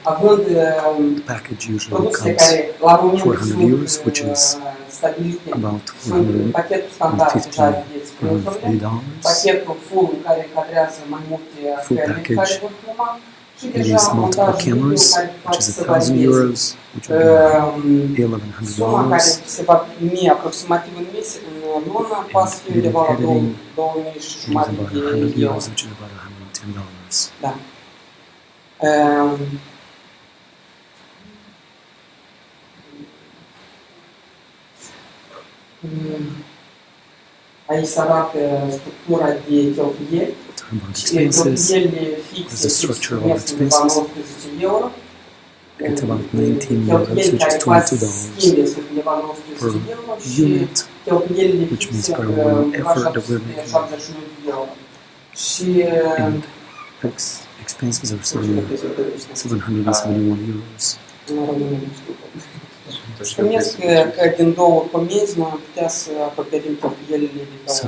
având The package usually produsele comes care la moment 400 euros, sunt which is stabilite, about sunt pachetul standard deja vedeți prețurile, $450. pachetul full în care încadrează mai multe Full filme package. care vor filma și It deja is multiple montajul video cameras, care which poate is să 1,000 varieze. euros, which will be Suma care $1,100. se va primi aproximativ în lună poate să fie video undeva la editing 2000 și It is jumătate about de 100 euro. euros, which is about $110. Da. Um, Aici se arată structura de cheltuieli. Talking about Și expenses, cheltuielile the fixe structure of primesc undeva expenses. 19 euro. It's about 19 euros, Cheltuieli which care is poate să $22 schimbe sunt undeva 19 per euro și unit, cheltuielile which means fixe per undeva one effort that we're making. 71 de euro. Și and fixed expenses are 771 euros. în România nu știu. Spuneți că din 2 comenzi noi am putea să acoperim cheltuielile de pe So,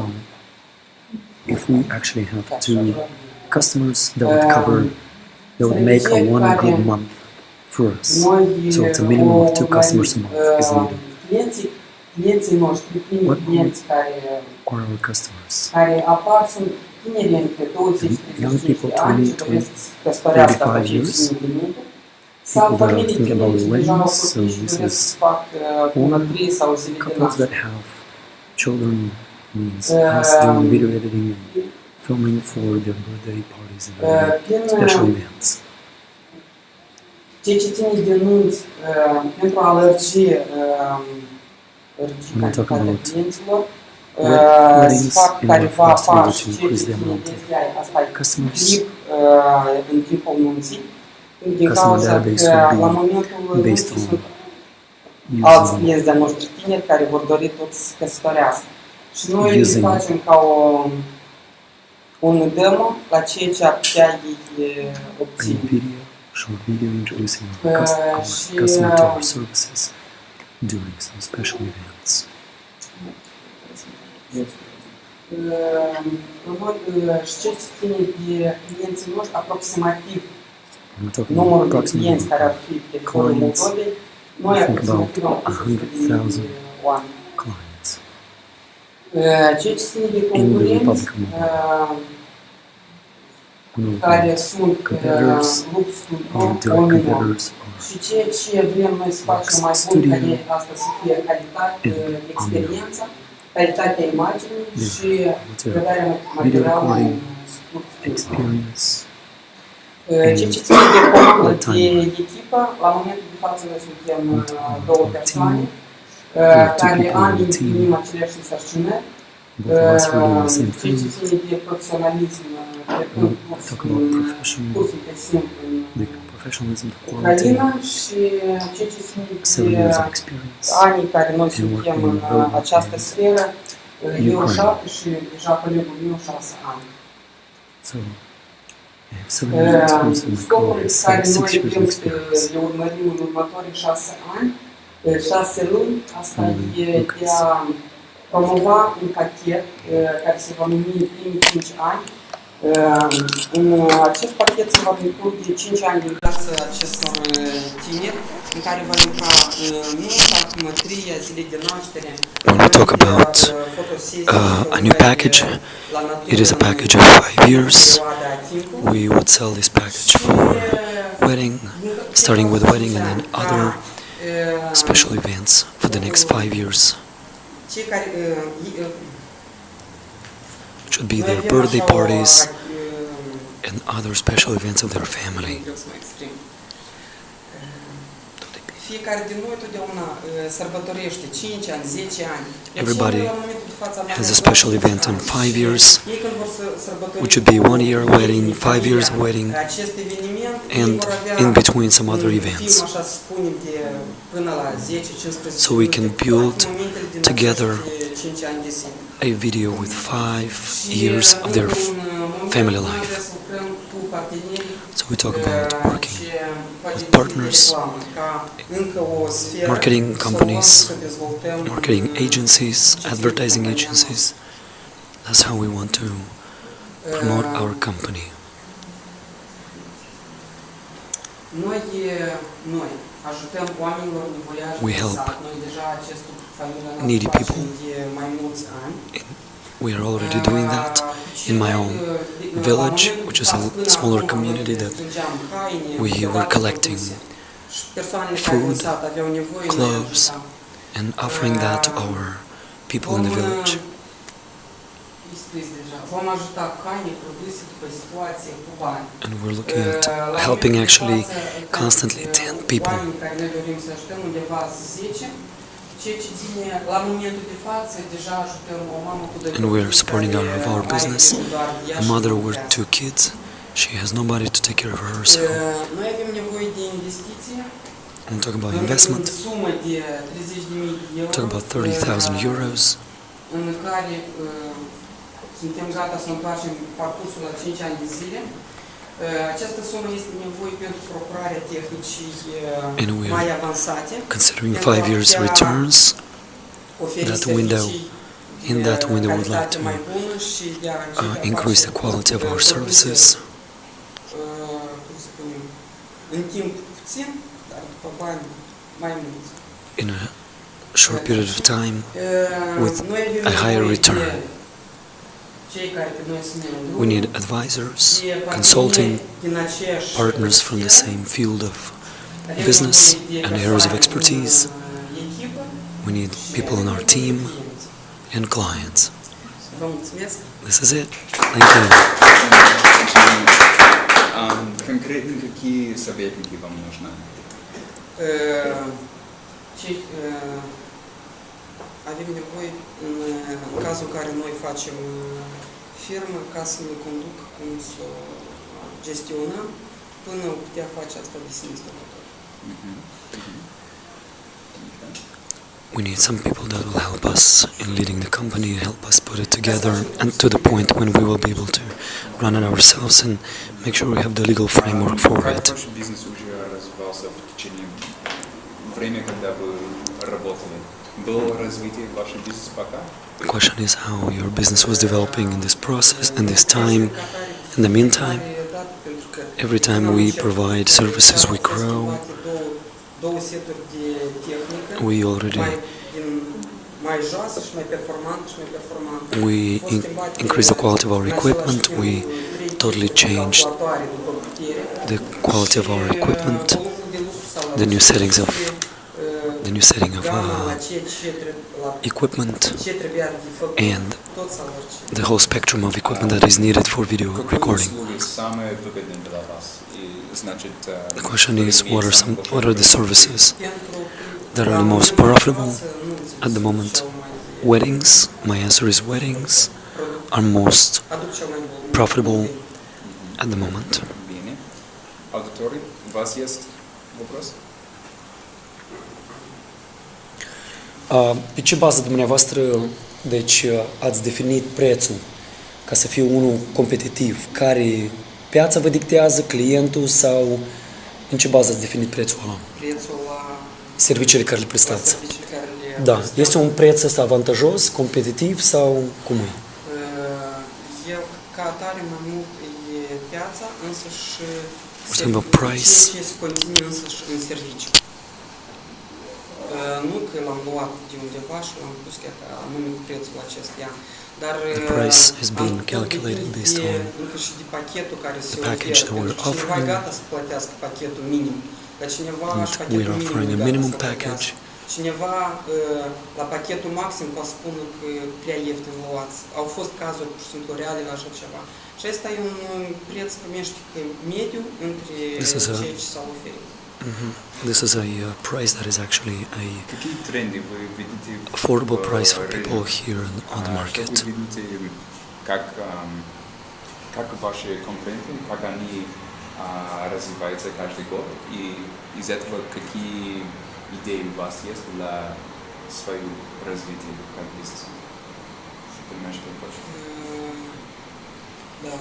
if we actually have two customers, that would cover, that would make a one good month for us. Noi So it's a minimum of 2 customers a month is needed. clienții noștri, primii What clienți Or our customers. care apar sunt tineri între 20 și Young 35 people, de ani, 20, și doresc să căsătorească 35 acei years. minte, sau People that are familii thinking about tineri și deja au weddings, so copii și this doresc is să fac până 3 sau zile de Couples that naștere. have children means us doing video editing and filming for their birthday parties and other special events. Ceea ce ține de nunți pentru a lărgi When we talk cantitatea about clienților, weddings fac in careva order for us to be able pași, to ceea ce increase the ține amount de of este asta e customers. clip în timpul nunții, din Customer cauza database că would be la momentul based nunții on sunt alți using clienți de-a noștri tineri care vor dori tot să căsătorească. Și noi le Using- facem ca o un demo la ceea ce ar putea ei a obține. video, short video introducing și customer to our services during some special events. Și ce ține de clienții noștri, aproximativ We're talking about numărul de approximately clienți care ar fi pe teritoriul clients. Moldovei, noi I think about aproximativ am pus 100.000 de oameni. clients. Ce ține de concurenți, care sunt competitors, Group our Studio, direct Omnium. competitors Și ceea ce vrem noi să facem mai bun ca ei, asta să fie calitate, experiența, calitatea imaginii și predarea materialului în scurt timp. experience. Ceea ce ține de comandă de echipă, la momentul de față noi suntem două persoane care ambii împlinim aceleași însărcinări. Both of us were doing the same Ceea ce thing. ține de profesionalism, trecând cursul pe simplu The professionalism, the quality, Ucraina și ceea ce ține 7 years of de experience. anii care noi suntem în această sferă, eu 7 și deja colegul meu 6 ani. So, I have 7 years of experience in Scopul Korea, care 6 noi years of vrem experience. să le urmărim în următorii 6 ani, 6 luni, asta e de a promova un pachet care se va numi primii 5 ani. În acest pachet se va include 5 ani din viața acestor tineri, în care va intra nunta, mătria, zile de naștere. When we talk about a new package, it is a package of 5 years. We would sell this package for wedding, starting with wedding and then other special events for the next 5 years. Cei care It should be their birthday parties and other special events of their family. Fiecare din noi totdeauna sărbătorește 5 ani, 10 ani. Everybody has a special event in 5 years, which would be 1 year wedding, 5 years wedding, and in between some other events. So we can build together a video with 5 years of their family life. So we talk about working with partners, marketing companies, marketing agencies, advertising agencies. That's how we want to promote our company. We help needy people. We are already doing that in my own village, which is a smaller community that we were collecting food, clothes, and offering that to our people in the village. And we're looking at helping actually constantly 10 people. And we're supporting our business. A mother with 2 kids. She has nobody to take care of her, so we'll talk about investment. We'll talk about 30,000 euros. Suntem gata să întoarcem parcursul la 5 ani de zile. Această sumă este nevoie pentru procurarea tehnicii mai avansate. Considering 5 years returns, in that window we'd like to increase the quality of our services. În timp puțin, dar după bani mai mulți. In a short period of time with a higher return. We need advisors, consulting partners from the same field of business and areas of expertise. We need people on our team and clients. This is it. Thank you. Конкретно какие советники вам нужны? Avem nevoie, în cazul în care noi facem firmă, ca să ne conduc cum să o gestionăm, până putea face asta de sine stătător. We need some people that will help us in leading the company, help us put it together, and to the point when we will be able to run it ourselves and make sure we have the legal framework for Как it. ваш бизнес уже развивался в течение времени, когда вы работали? Было развитие вашего бизнеса пока? The question is how your business was developing in this process and this time. In the meantime, every time we provide services, we grow. We already increase the quality of our equipment. We totally changed the quality of our equipment. The new settings of equipment and the whole spectrum of equipment that is needed for video recording. The question is, what are the services that are the most profitable at the moment? Weddings. My answer is weddings are most profitable at the moment. Bine. Auditorii, у вас есть вопрос? Pe ce bază dumneavoastră, deci, ați definit prețul ca să fie unul competitiv? Care piața vă dictează, clientul sau în ce bază ați definit prețul ăla? Prețul la Serviciile care le prestați. serviciile care le Da. prestăm. Este un preț ăsta avantajos, competitiv sau cum e? El ca atare mai mult e piața, însă și Vorba price. ceea ce se conține însă și în serviciu. Nu că l-am luat de undeva și l-am pus chiar ca anume prețul acestuia, dar The price has been calculated based on încă și de pachetul care se the package that we're cineva e offering. gata să plătească pachetul minim, dar cineva And și pachetul we're minim offering nu a e gata minimum să package. plătească. Cineva la pachetul maxim poate spune că prea ieftin luați. Au fost cazuri pur și simplu reale la așa ceva. Și asta e un preț mediu între ceea ce s-au oferit. This is a price that is actually a Какие тренды вы видите affordable в price for рынке? people here on the market. Что вы видите, как ваши конкуренты, как они развиваются каждый год, и из этого какие идеи у вас есть для своего развития как бизнеса? Понимаешь, что я хочу? Da.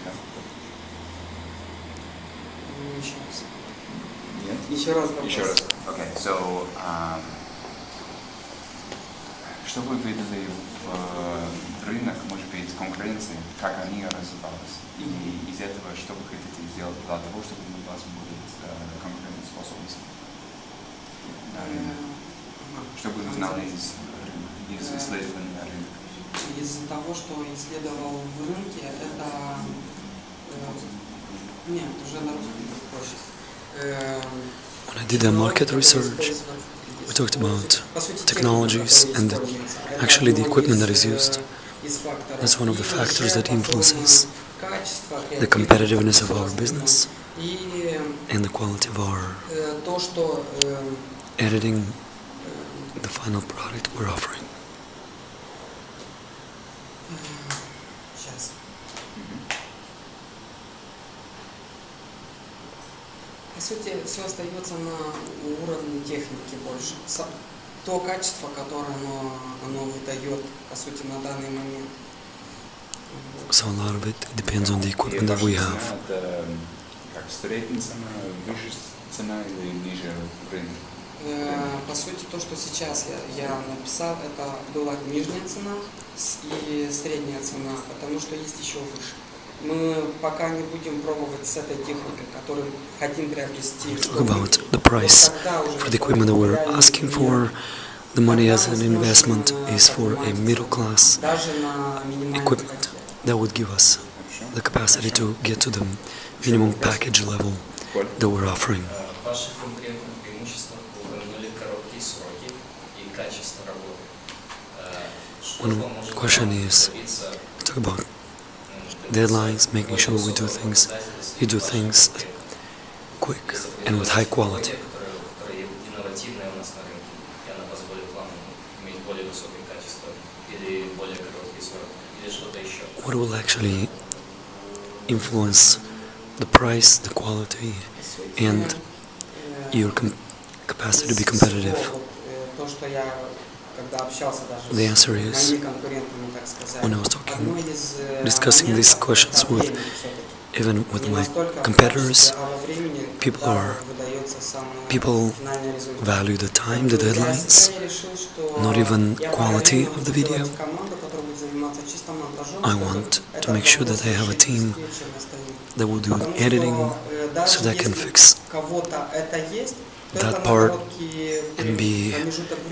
Да. Еще раз. Нет? Еще раз вопрос. Еще раз. Okay, so, что вы видели в рынок, может быть, конкуренции, как они развивались? И из этого что вы хотите сделать для того, чтобы у вас будет конкурентоспособность на рынок? Что вы узнали из исследований на рынке? Из того, что исследовал в рынке, это... Нет, уже на русском проще. When I did the market research, we talked about technologies and actually the equipment that is used. That's one of the factors that influences the competitiveness of our business and the quality of our editing, the final product we're offering. Сейчас. По сути, все остается на уровне техники больше. То качество, которое оно выдает, по сути, на данный момент. So a lot of it depends on the equipment that we have. Это как средняя цена, выше цена или ниже рынка? По сути, то, что сейчас я написал, это была нижняя цена и средняя цена, потому что есть еще выше. Мы пока не будем пробовать с этой техникой, которую хотим приобрести. Talk about the price for the equipment that we're asking for. The money as an investment is for a middle class equipment that would give us the capacity to get to the minimum package level that we're offering. Ваших конкурентных преимуществах упомянули короткие сроки и качество работы. One question is, talk about deadlines, making sure we do things, you do things quick and with high quality. Которые инновативные у нас на рынке, и она позволит вам иметь более высокое качество или более короткий срок, или что-то еще. What will actually influence the price, the quality, and your capacity to be competitive? То, что я The answer is, when I was discussing these questions with even with my competitors, people value the time, the deadlines, not even quality of the video. I want to make sure that I have a team that will do editing so that I can fix that part and be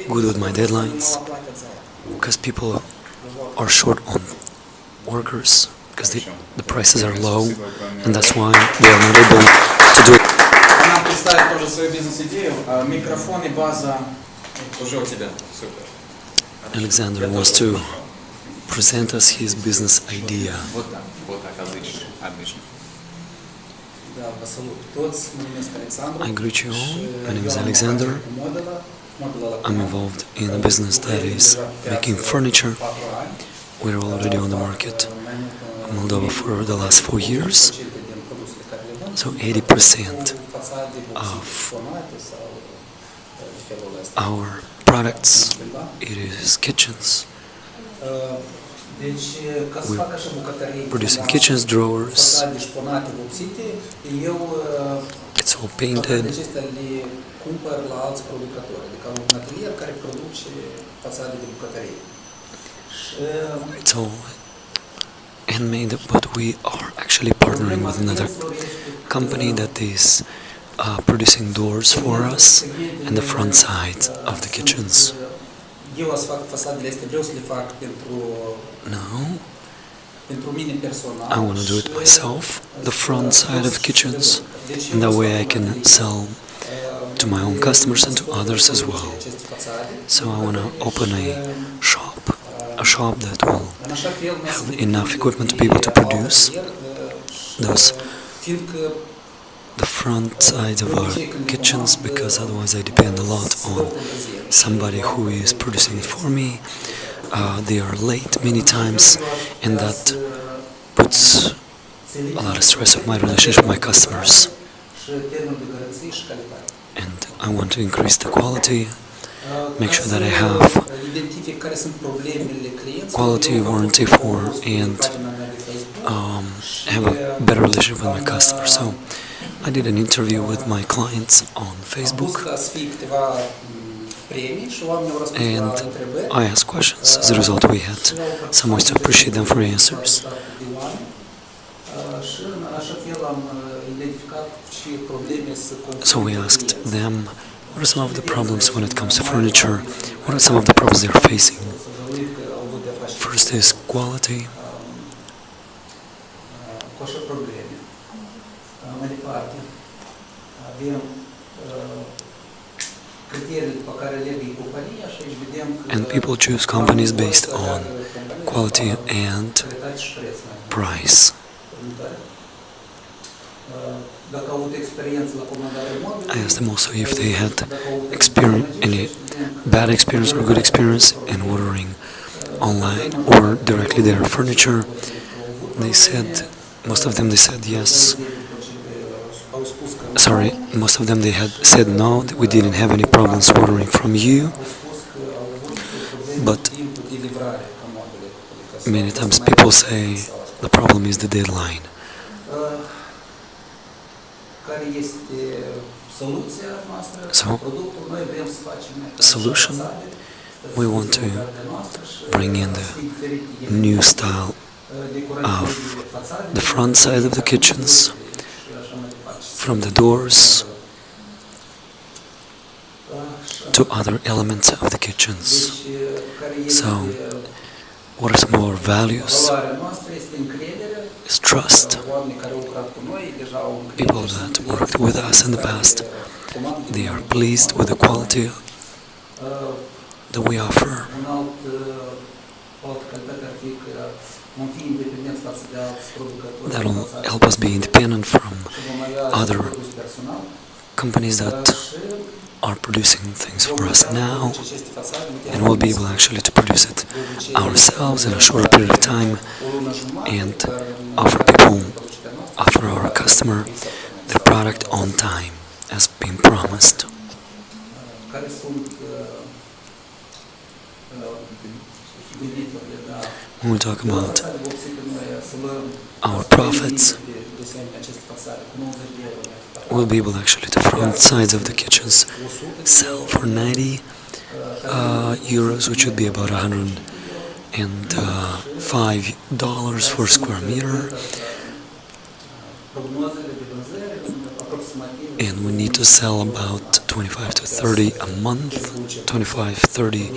good with my deadlines, because people are short on workers because the prices are low, and that's why they are not able to do it. Нам представить тоже свою бизнес-идею. Микрофон и база уже у тебя. Супер. Alexander wants to present us his business idea. Вот так, отлично. I greet you all. My name is Alexander. I'm involved in a business that is making furniture. We're already on the market in Moldova for the last 4 years. So 80% of our products, it is kitchens. We're producing kitchens, drawers. It's all painted. It's all handmade, but we are actually partnering with another company that is producing doors for us and the front side of the kitchens. No, I want to do it myself, the front side of kitchens, and that way I can sell to my own customers and to others as well. So I want to open a shop that will have enough equipment to be able to produce the front side of our kitchens, because otherwise I depend a lot on somebody who is producing it for me. They are late many times, and that puts a lot of stress on my relationship with my customers. And I want to increase the quality, make sure that I have quality warranty for, and have a better relationship with my customers. So I did an interview with my clients on Facebook, and I asked questions. As a result, we had some ways to appreciate them for answers. So we asked them, what are some of the problems when it comes to furniture? What are some of the problems they're facing? First is quality. And people choose companies based on quality and price. I asked them also if they had any bad experience or good experience in ordering online or directly their furniture. They said, most of them they said yes. Sorry, most of them they had said no, that we didn't have any problems ordering from you. But many times people say the problem is the deadline. So, solution, we want to bring in the new style of the front side of the kitchens, from the doors to other elements of the kitchens. So, what are some of our values? Is trust. People that worked with us in the past, they are pleased with the quality that we offer. That will help us be independent from other companies that are producing things for us now, and we'll be able actually to produce it ourselves in a shorter period of time and offer our customer the product on time as being promised. When we talk about our profits, we'll be able actually to front sides of the kitchens sell for 90 euros, which would be about $105 for square meter. And we need to sell about 25 to 30 a month, 25, 30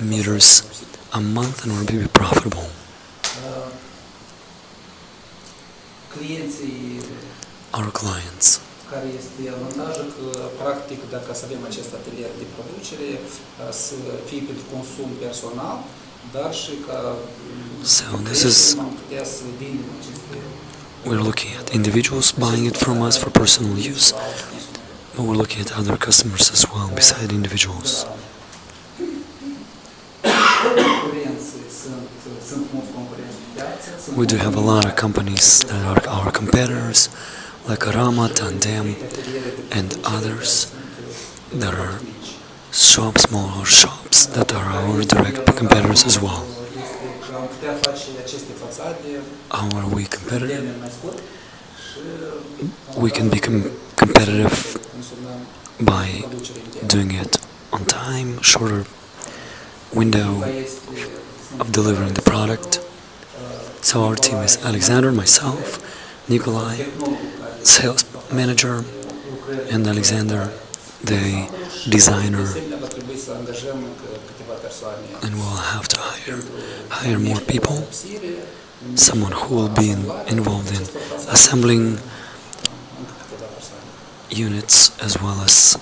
meters a month, and we'll be profitable. Our clients. Care este avantajul că, practic, dacă să avem acest atelier de producere, să fie pentru consum personal, dar și ca putea să vindem aceste. We're looking at individuals buying it from us for personal use, but we're looking at other customers as well beside individuals. We do have a lot of companies that are our competitors, like Rama, Tandem, and others that are smaller shops that are our direct competitors as well. How are we competitive? We can be competitive by doing it on time, shorter window of delivering the product. So our team is Alexander, myself, Nikolai, sales manager, and Alexander, the designer. And we'll have to hire more people, someone who will be involved in assembling units as well as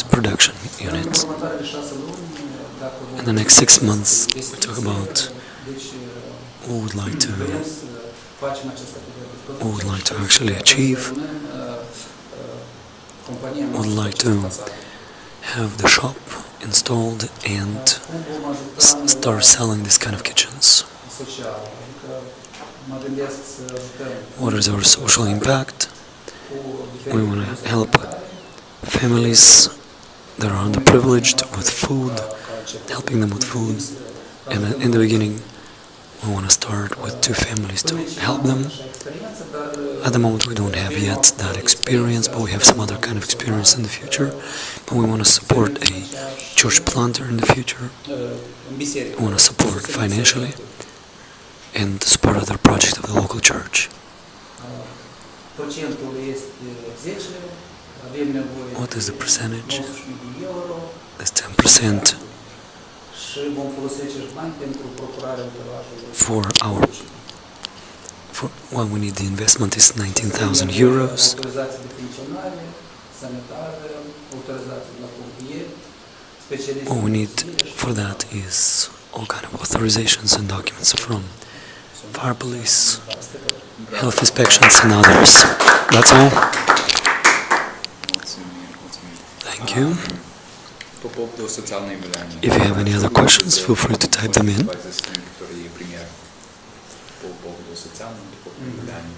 production units. In the next 6 months, we talk about what we would like to actually achieve. We would like to have the shop installed and start selling this kind of kitchens. What is our social impact? We want to help families that are underprivileged with food, helping them with food. And in the beginning, we want to start with 2 families to help them. At the moment, we don't have yet that experience, but we have some other kind of experience in the future. But we want to support a church planter in the future. We want to support financially and support other projects of the local church. What is the percentage? That's 10%. Well, we need the investment is 19,000 euros. All we need for that is all kind of authorizations and documents from fire police, health inspections, and others. That's all. Thank you. If you have any other questions, feel free to type them in.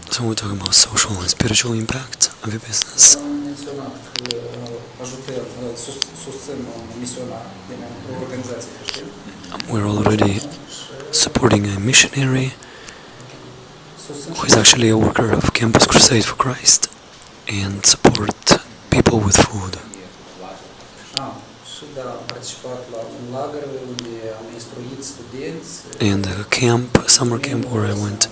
So we're talking about social and spiritual impact of your business. We're already supporting a missionary who is actually a worker of Campus Crusade for Christ and support people with food. And a camp, a summer camp, where I went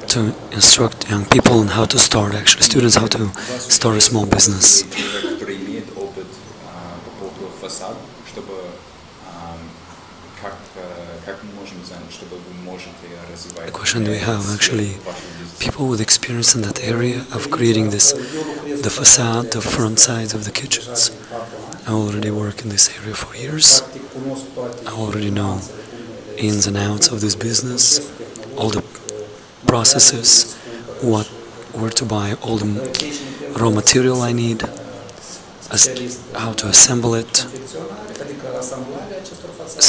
to instruct young people on how to start, actually students, how to start a small business. The question, do we have actually people with experience in that area of creating the facade, the front sides of the kitchens? I already work in this area for years. I already know ins and outs of this business, all the processes, where to buy all the raw material I need, how to assemble it.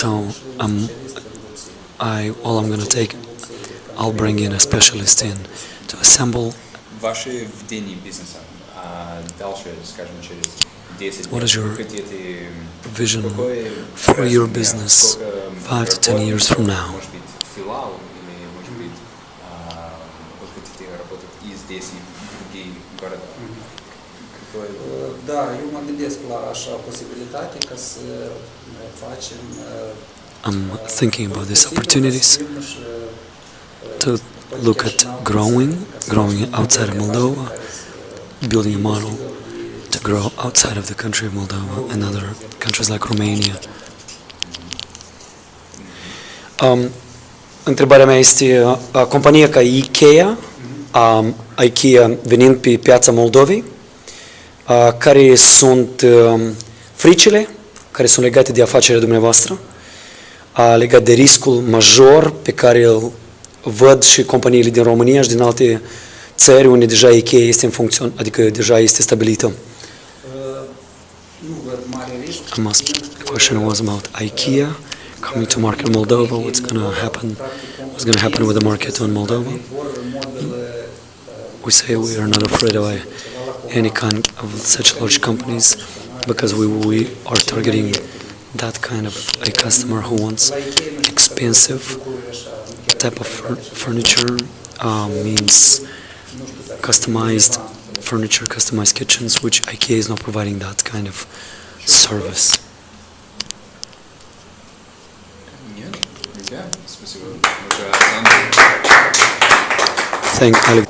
So all I'm going to take, I'll bring in a specialist in to assemble. Ваше ведение бизнеса, дальше, скажем, через What is your vision for your business 5 to 10 years from now? Da, eu mă gândesc la așa posibilitate ca să facem I'm thinking about these opportunities to look at growing outside of Moldova, building a model to grow outside of the country of Moldova and other countries like Romania. Întrebarea mea este, compania ca IKEA, IKEA venind pe piața Moldovei, care sunt fricile care sunt legate de afacerea dumneavoastră, legat de riscul major pe care îl văd și companiile din România și din alte țări unde deja IKEA este în funcțiune, adică deja este stabilită. The question was about IKEA coming to market in Moldova. What's going to happen with the market in Moldova? We say we are not afraid of any kind of such large companies because we are targeting that kind of a customer who wants expensive type of furniture, means customized furniture, customized kitchens, which IKEA is not providing that kind of service. Thank Alex.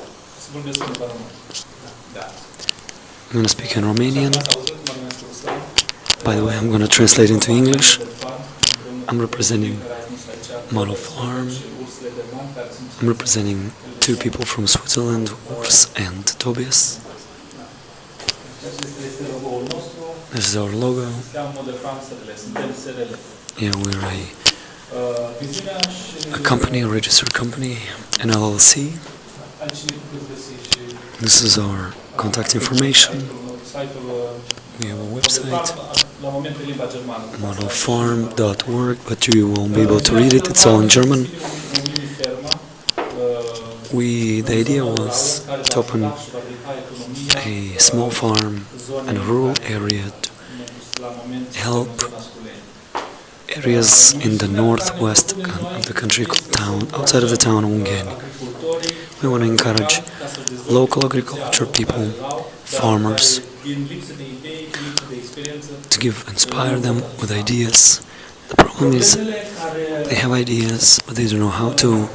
I'm going to speak in Romanian. By the way, I'm going to translate into English. I'm representing Model Farm. I'm representing two people from Switzerland, Urs and Tobias. This is our logo. Yeah, we're a company, a registered company, an LLC. This is our contact information. We have a website, modelfarm.org, but you won't be able to read it, it's all in German. The idea was to open a small farm in a rural area to help areas in the northwest of the country, outside of the town of Ungheni. We want to encourage local agriculture people, farmers, to inspire them with ideas. The problem is they have ideas, but they don't know how to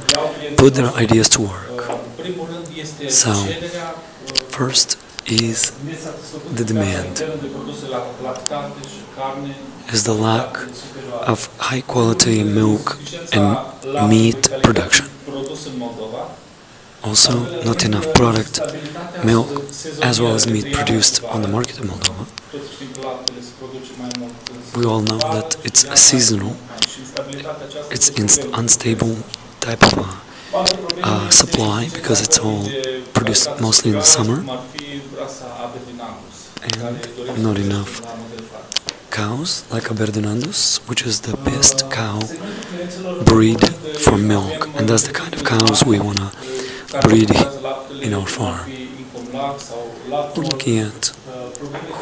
put their ideas to work. So, first is the demand, is the lack of high quality milk and meat production. Also, not enough product, milk, as well as meat produced on the market in Moldova. We all know that it's a seasonal, it's unstable type of supply because it's all produced mostly in the summer and not enough cows like Aberdeenandus, which is the best cow breed for milk, and that's the kind of cows we want to breed in our farm. We're looking at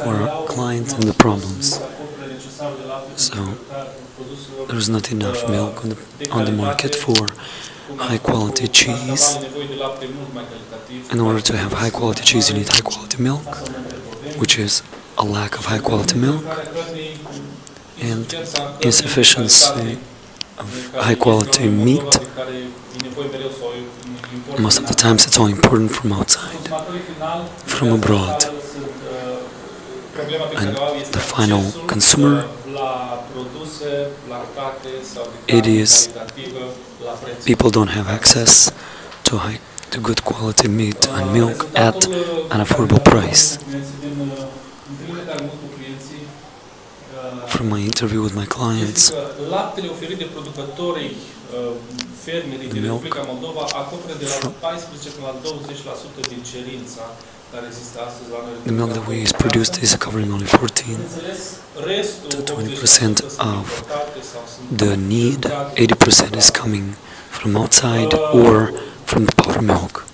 our clients and the problems. So there's not enough milk on the market for high quality cheese. In order to have high quality cheese, you need high quality milk, which is a lack of high quality milk, and insufficiency of high quality meat. Most of the times it's all imported from outside, from abroad. And the final consumer, it is people don't have access to good quality meat and milk at an affordable price. From my interview with my clients, the milk that we produced is covering only 14 to 20% of the need. 80% is coming from outside or from the powder milk.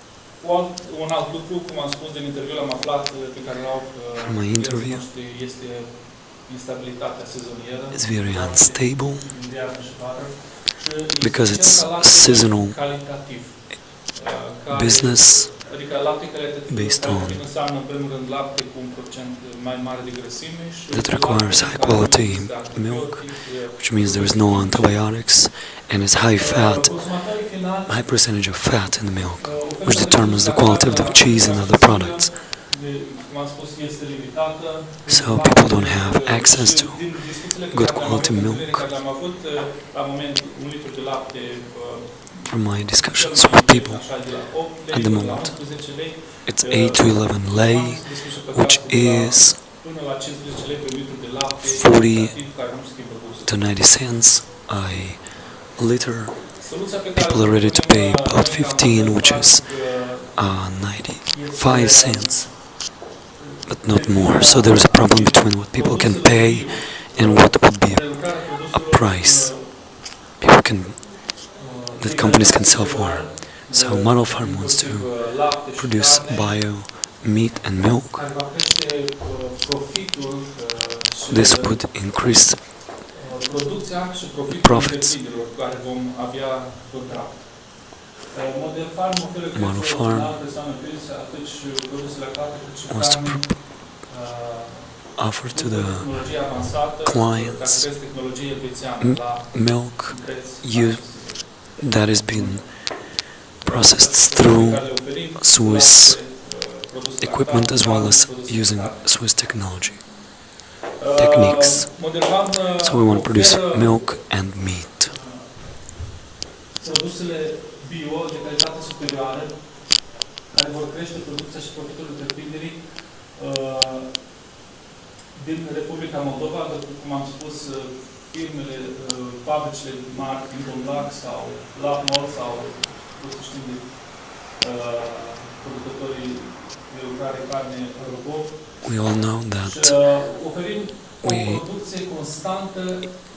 Un alt lucru, cum am spus din interviul, am aflat pe care l-au From my interview, este instabilitatea sezonieră. it's very unstable În iarnă și vară. Și because it's insistăm ca laptele seasonal calitativ, business adică lapte calitativ, based on înseamnă în primul rând lapte cu un procent mai mare de grăsime și that requires high quality milk, which means there is no antibiotics and it's high percentage of fat in the milk, which determines the quality of the cheese and other products. So people don't have access to good quality milk. From my discussions with people, at the moment, it's 8 to 11 lei, which is 40 to 90 cents a liter. People are ready to pay about 15, which is 95 cents, but not more. So there is a problem between what people can pay and what would be a price that companies can sell for. So Model Farm wants to produce bio meat and milk. This would increase profits. Model Farm wants to offer to the clients milk that has been processed through Swiss equipment as well as using Swiss techniques. So we want to produce milk and meat. Produsele bio de calitate superioară care vor crește producția și profitul întreprinderii din Republica Moldova, cum am spus, firmele, fabricile mari din Bonlac sau Lapmol sau să știm de producătorii de lucrare carne robot. We all know that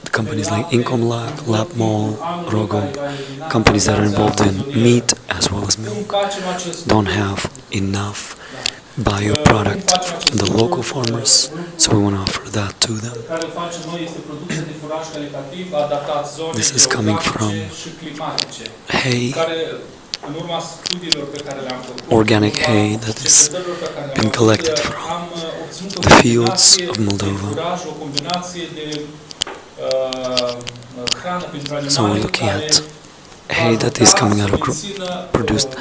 the companies like Incomlac, Lapmol, Rogo, companies that are involved in meat as well as milk, don't have enough bio product from the local farmers, so we want to offer that to them. This is coming from hay, organic hay that has been collected from the fields of Moldova. So we're looking at hay that is coming out of produced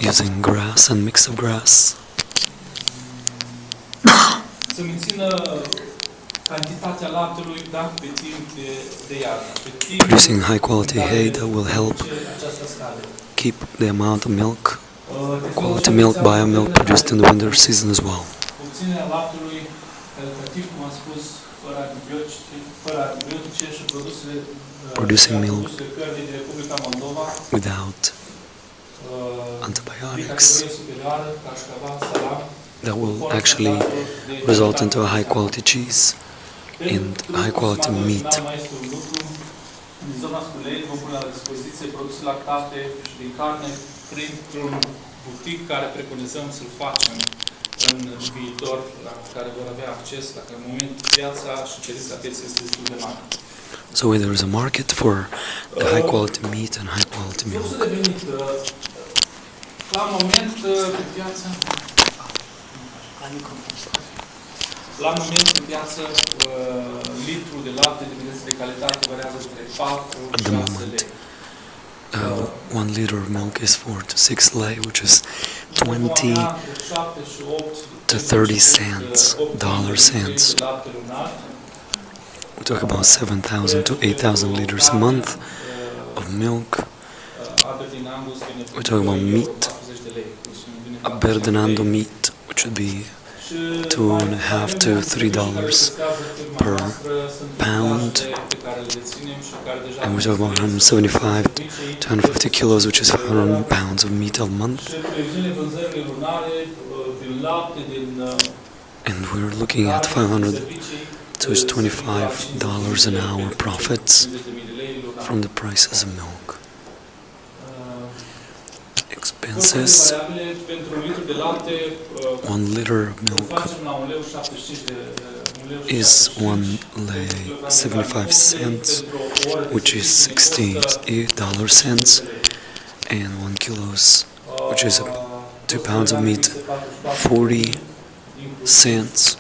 using grass and mix of grass. Producing high quality hay that will help keep the amount of milk, quality milk, bio milk produced in the winter season as well. Producing milk without antibiotics that will actually result into a high quality cheese and high quality meat. în viitor la care vor avea acces, dacă în moment piața și cerința pieței este destul de mare. So there is a market for the high quality meat and high quality milk. La moment pe piață litru de lapte de calitate variază între 4 și 6 lei. 1 liter of milk is 4 to 6 lei, which is 20 to 30 cents, dollar cents. We talk about 7,000 to 8,000 liters a month of milk. We talk about meat, a Berdinando meat, which would be $2.5 to $3 per pound, and we're talking about 175 to 150 kilos, which is 500 pounds of meat a month. And we're looking at 500 to $25 an hour profits from the prices of milk. expenses. 1 liter of milk is 1 lei 75 cents, which is $60, and 1 kilos, which is 2 pounds of meat, 40 cents.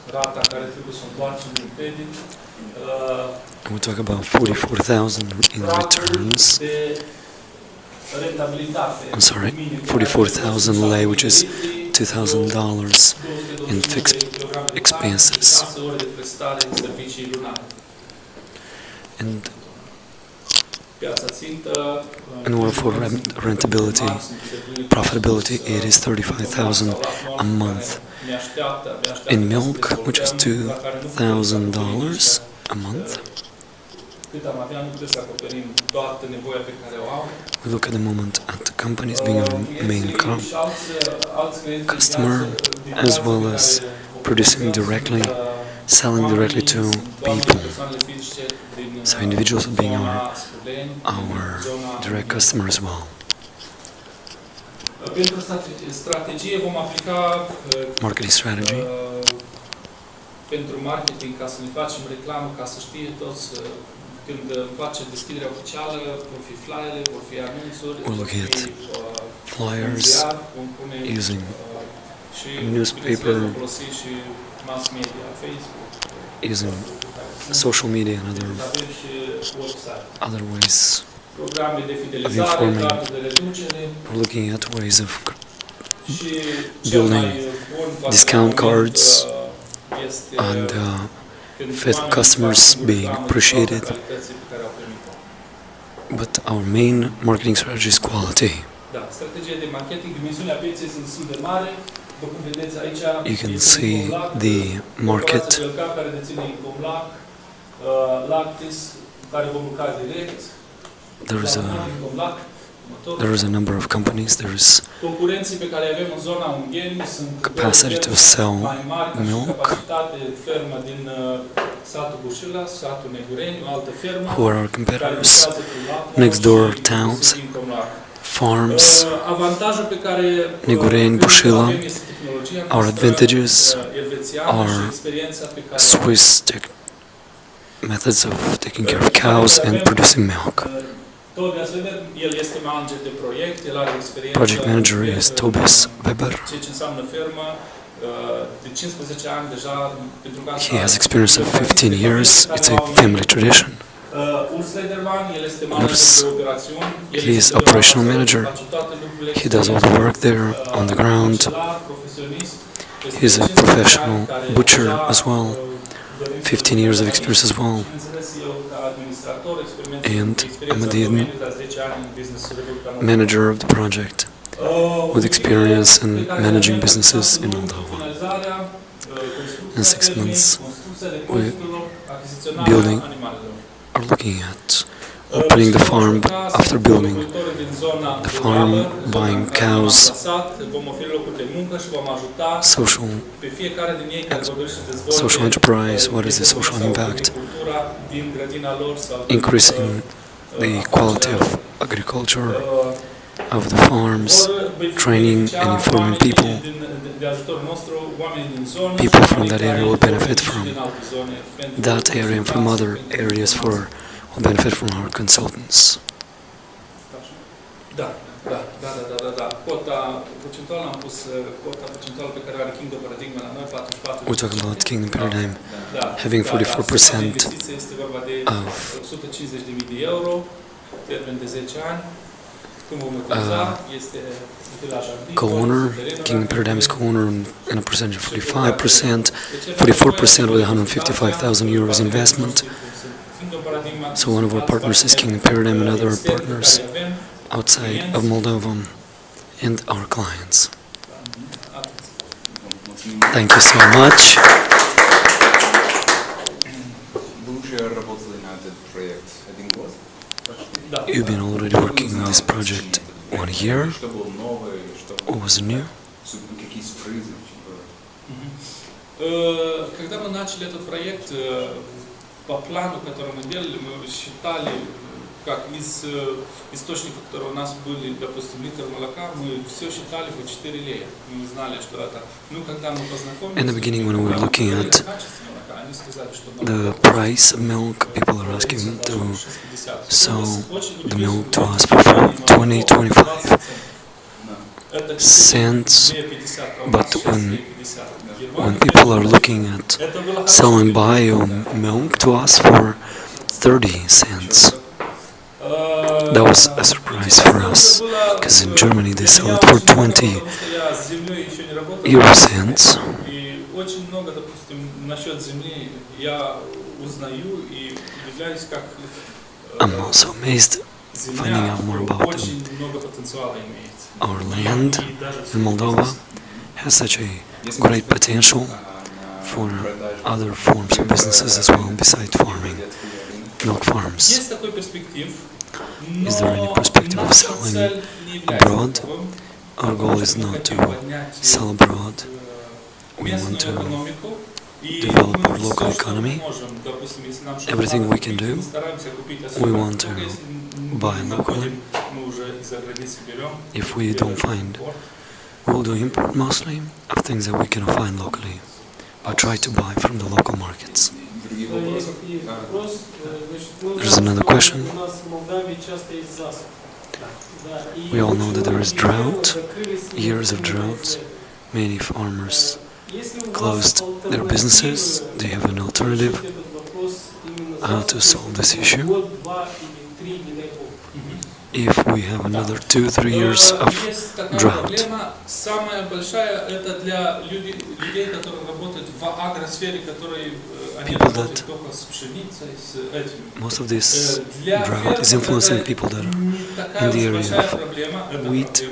And we talk about 44,000 in returns. I'm sorry, 44,000 lei, which is $2,000 in fixed expenses. And in order for rentability, profitability, it is 35,000 a month. In milk, which is $2,000 a month. We look at the moment at the companies being our main customer, as well as producing directly, selling directly to people. So individuals being our direct customer as well. Marketing strategy. Pentru marketing, ca să ne facem reclamă, ca să știe toți când face deschiderea oficială, vor fi flyere, vor fi anunțuri, we'll look at flyers using newspaper, using social media and other ways of informing. We're looking at ways of building discount cards and fit customers being appreciated. But our main marketing strategy is quality. You can see the market. There is a number of companies. There is capacity to sell milk. Who are our competitors? Next door towns, farms, Negureni, Bushila. Our advantages are Swiss methods of taking care of cows and producing milk. Project manager is Tobias Weber. He has experience of 15 years. It's a family tradition. Urs, he is operational manager. He does all the work there on the ground. He is a professional butcher as well. 15 years of experience as well. And I'm the manager of the project with experience in managing businesses in Moldova. In 6 months, we are looking at opening the farm. After building the farm, buying cows, social enterprise. What is the social impact? Increasing the quality of agriculture, of the farms, training and informing people. People from that area will benefit from that area, and from other areas will benefit from our consultants. We're talking about Kingdom Paradigm having 44% of co-owner. Kingdom Paradigm is co-owner in a percentage of 45%, 44% with 155,000 euros investment. So one of our partners is Kingdom Paradigm, and other partners outside of Moldova and our clients. Thank you so much. You've been already working on this project 1 year. What was new? Когда мы начали этот проект, по плану, который мы делали, мы считали как из источника, которые у нас были, допустим, литр молока, мы все считали по 4 лея. Мы не знали, что это. Ну, когда мы познакомились... In the beginning, when we were looking at Они сказали, что the price of milk, people are asking to sell the milk to us for 20-25 cents, but when people are looking at selling bio milk to us for 30 cents, that was a surprise for us, because in Germany they sell it for 20 euro cents. Очень много, допустим, насчет земли я узнаю и удивляюсь, как I'm also amazed finding out more about очень много потенциала имеет. our land in Moldova has such a great potential for other forms of businesses as well besides farming, milk farms. Есть такой перспектив, Is there any perspective of selling abroad? Our goal is not to sell abroad. We want to develop our local economy. Everything we can do, we want to buy locally. If we don't find, we'll do import mostly of things that we cannot find locally, but try to buy from the local markets. There's another question. We all know that there is drought, years of drought. Many farmers closed their businesses. Do you have an alternative how to solve this issue? If we have another 2-3 years of drought. Самая большая это для людей, которые работают в агросфере, которые они работают только с пшеницей, с этим. Most of this drought is influencing people that are in the area of wheat.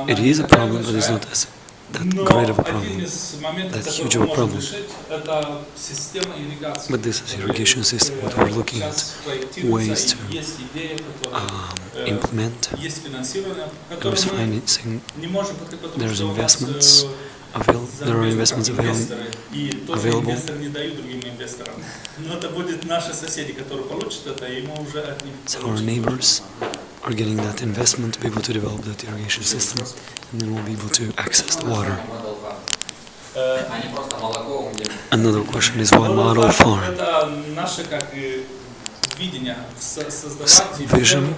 It is a problem, but it's not as that great of a problem, that huge of a problem. But this is irrigation system, what we're looking at, ways to implement. There is financing, there's investments available, there are investments available. So our neighbors are getting that investment to be able to develop that irrigation system, and then we'll be able to access the water. Another question is why model farm? Vision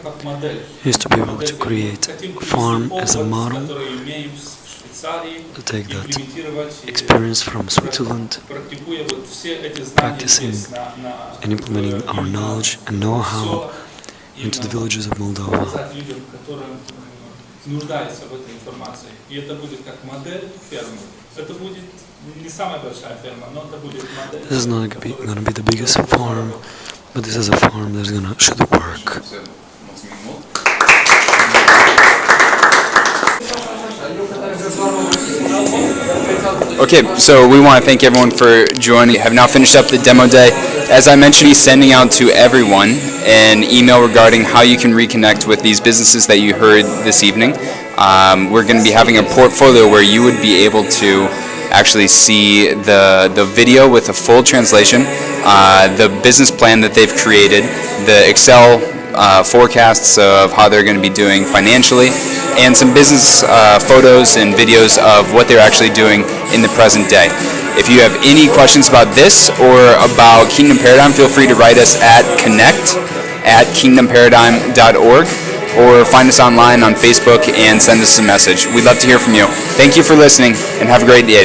is to be able to create a farm as a model, to take that experience from Switzerland, practicing and implementing our knowledge and know-how into the villages of Moldova. This is not going to be the biggest farm, but this is a farm that should work. Okay, so we want to thank everyone for joining. We have now finished up the demo day. As I mentioned, he's sending out to everyone an email regarding how you can reconnect with these businesses that you heard this evening. We're going to be having a portfolio where you would be able to actually see the video with a full translation, the business plan that they've created, the Excel forecasts of how they're going to be doing financially, and some business photos and videos of what they're actually doing in the present day. If you have any questions about this or about Kingdom Paradigm, feel free to write us at connect@kingdomparadigm.org or find us online on Facebook and send us a message. We'd love to hear from you. Thank you for listening and have a great day.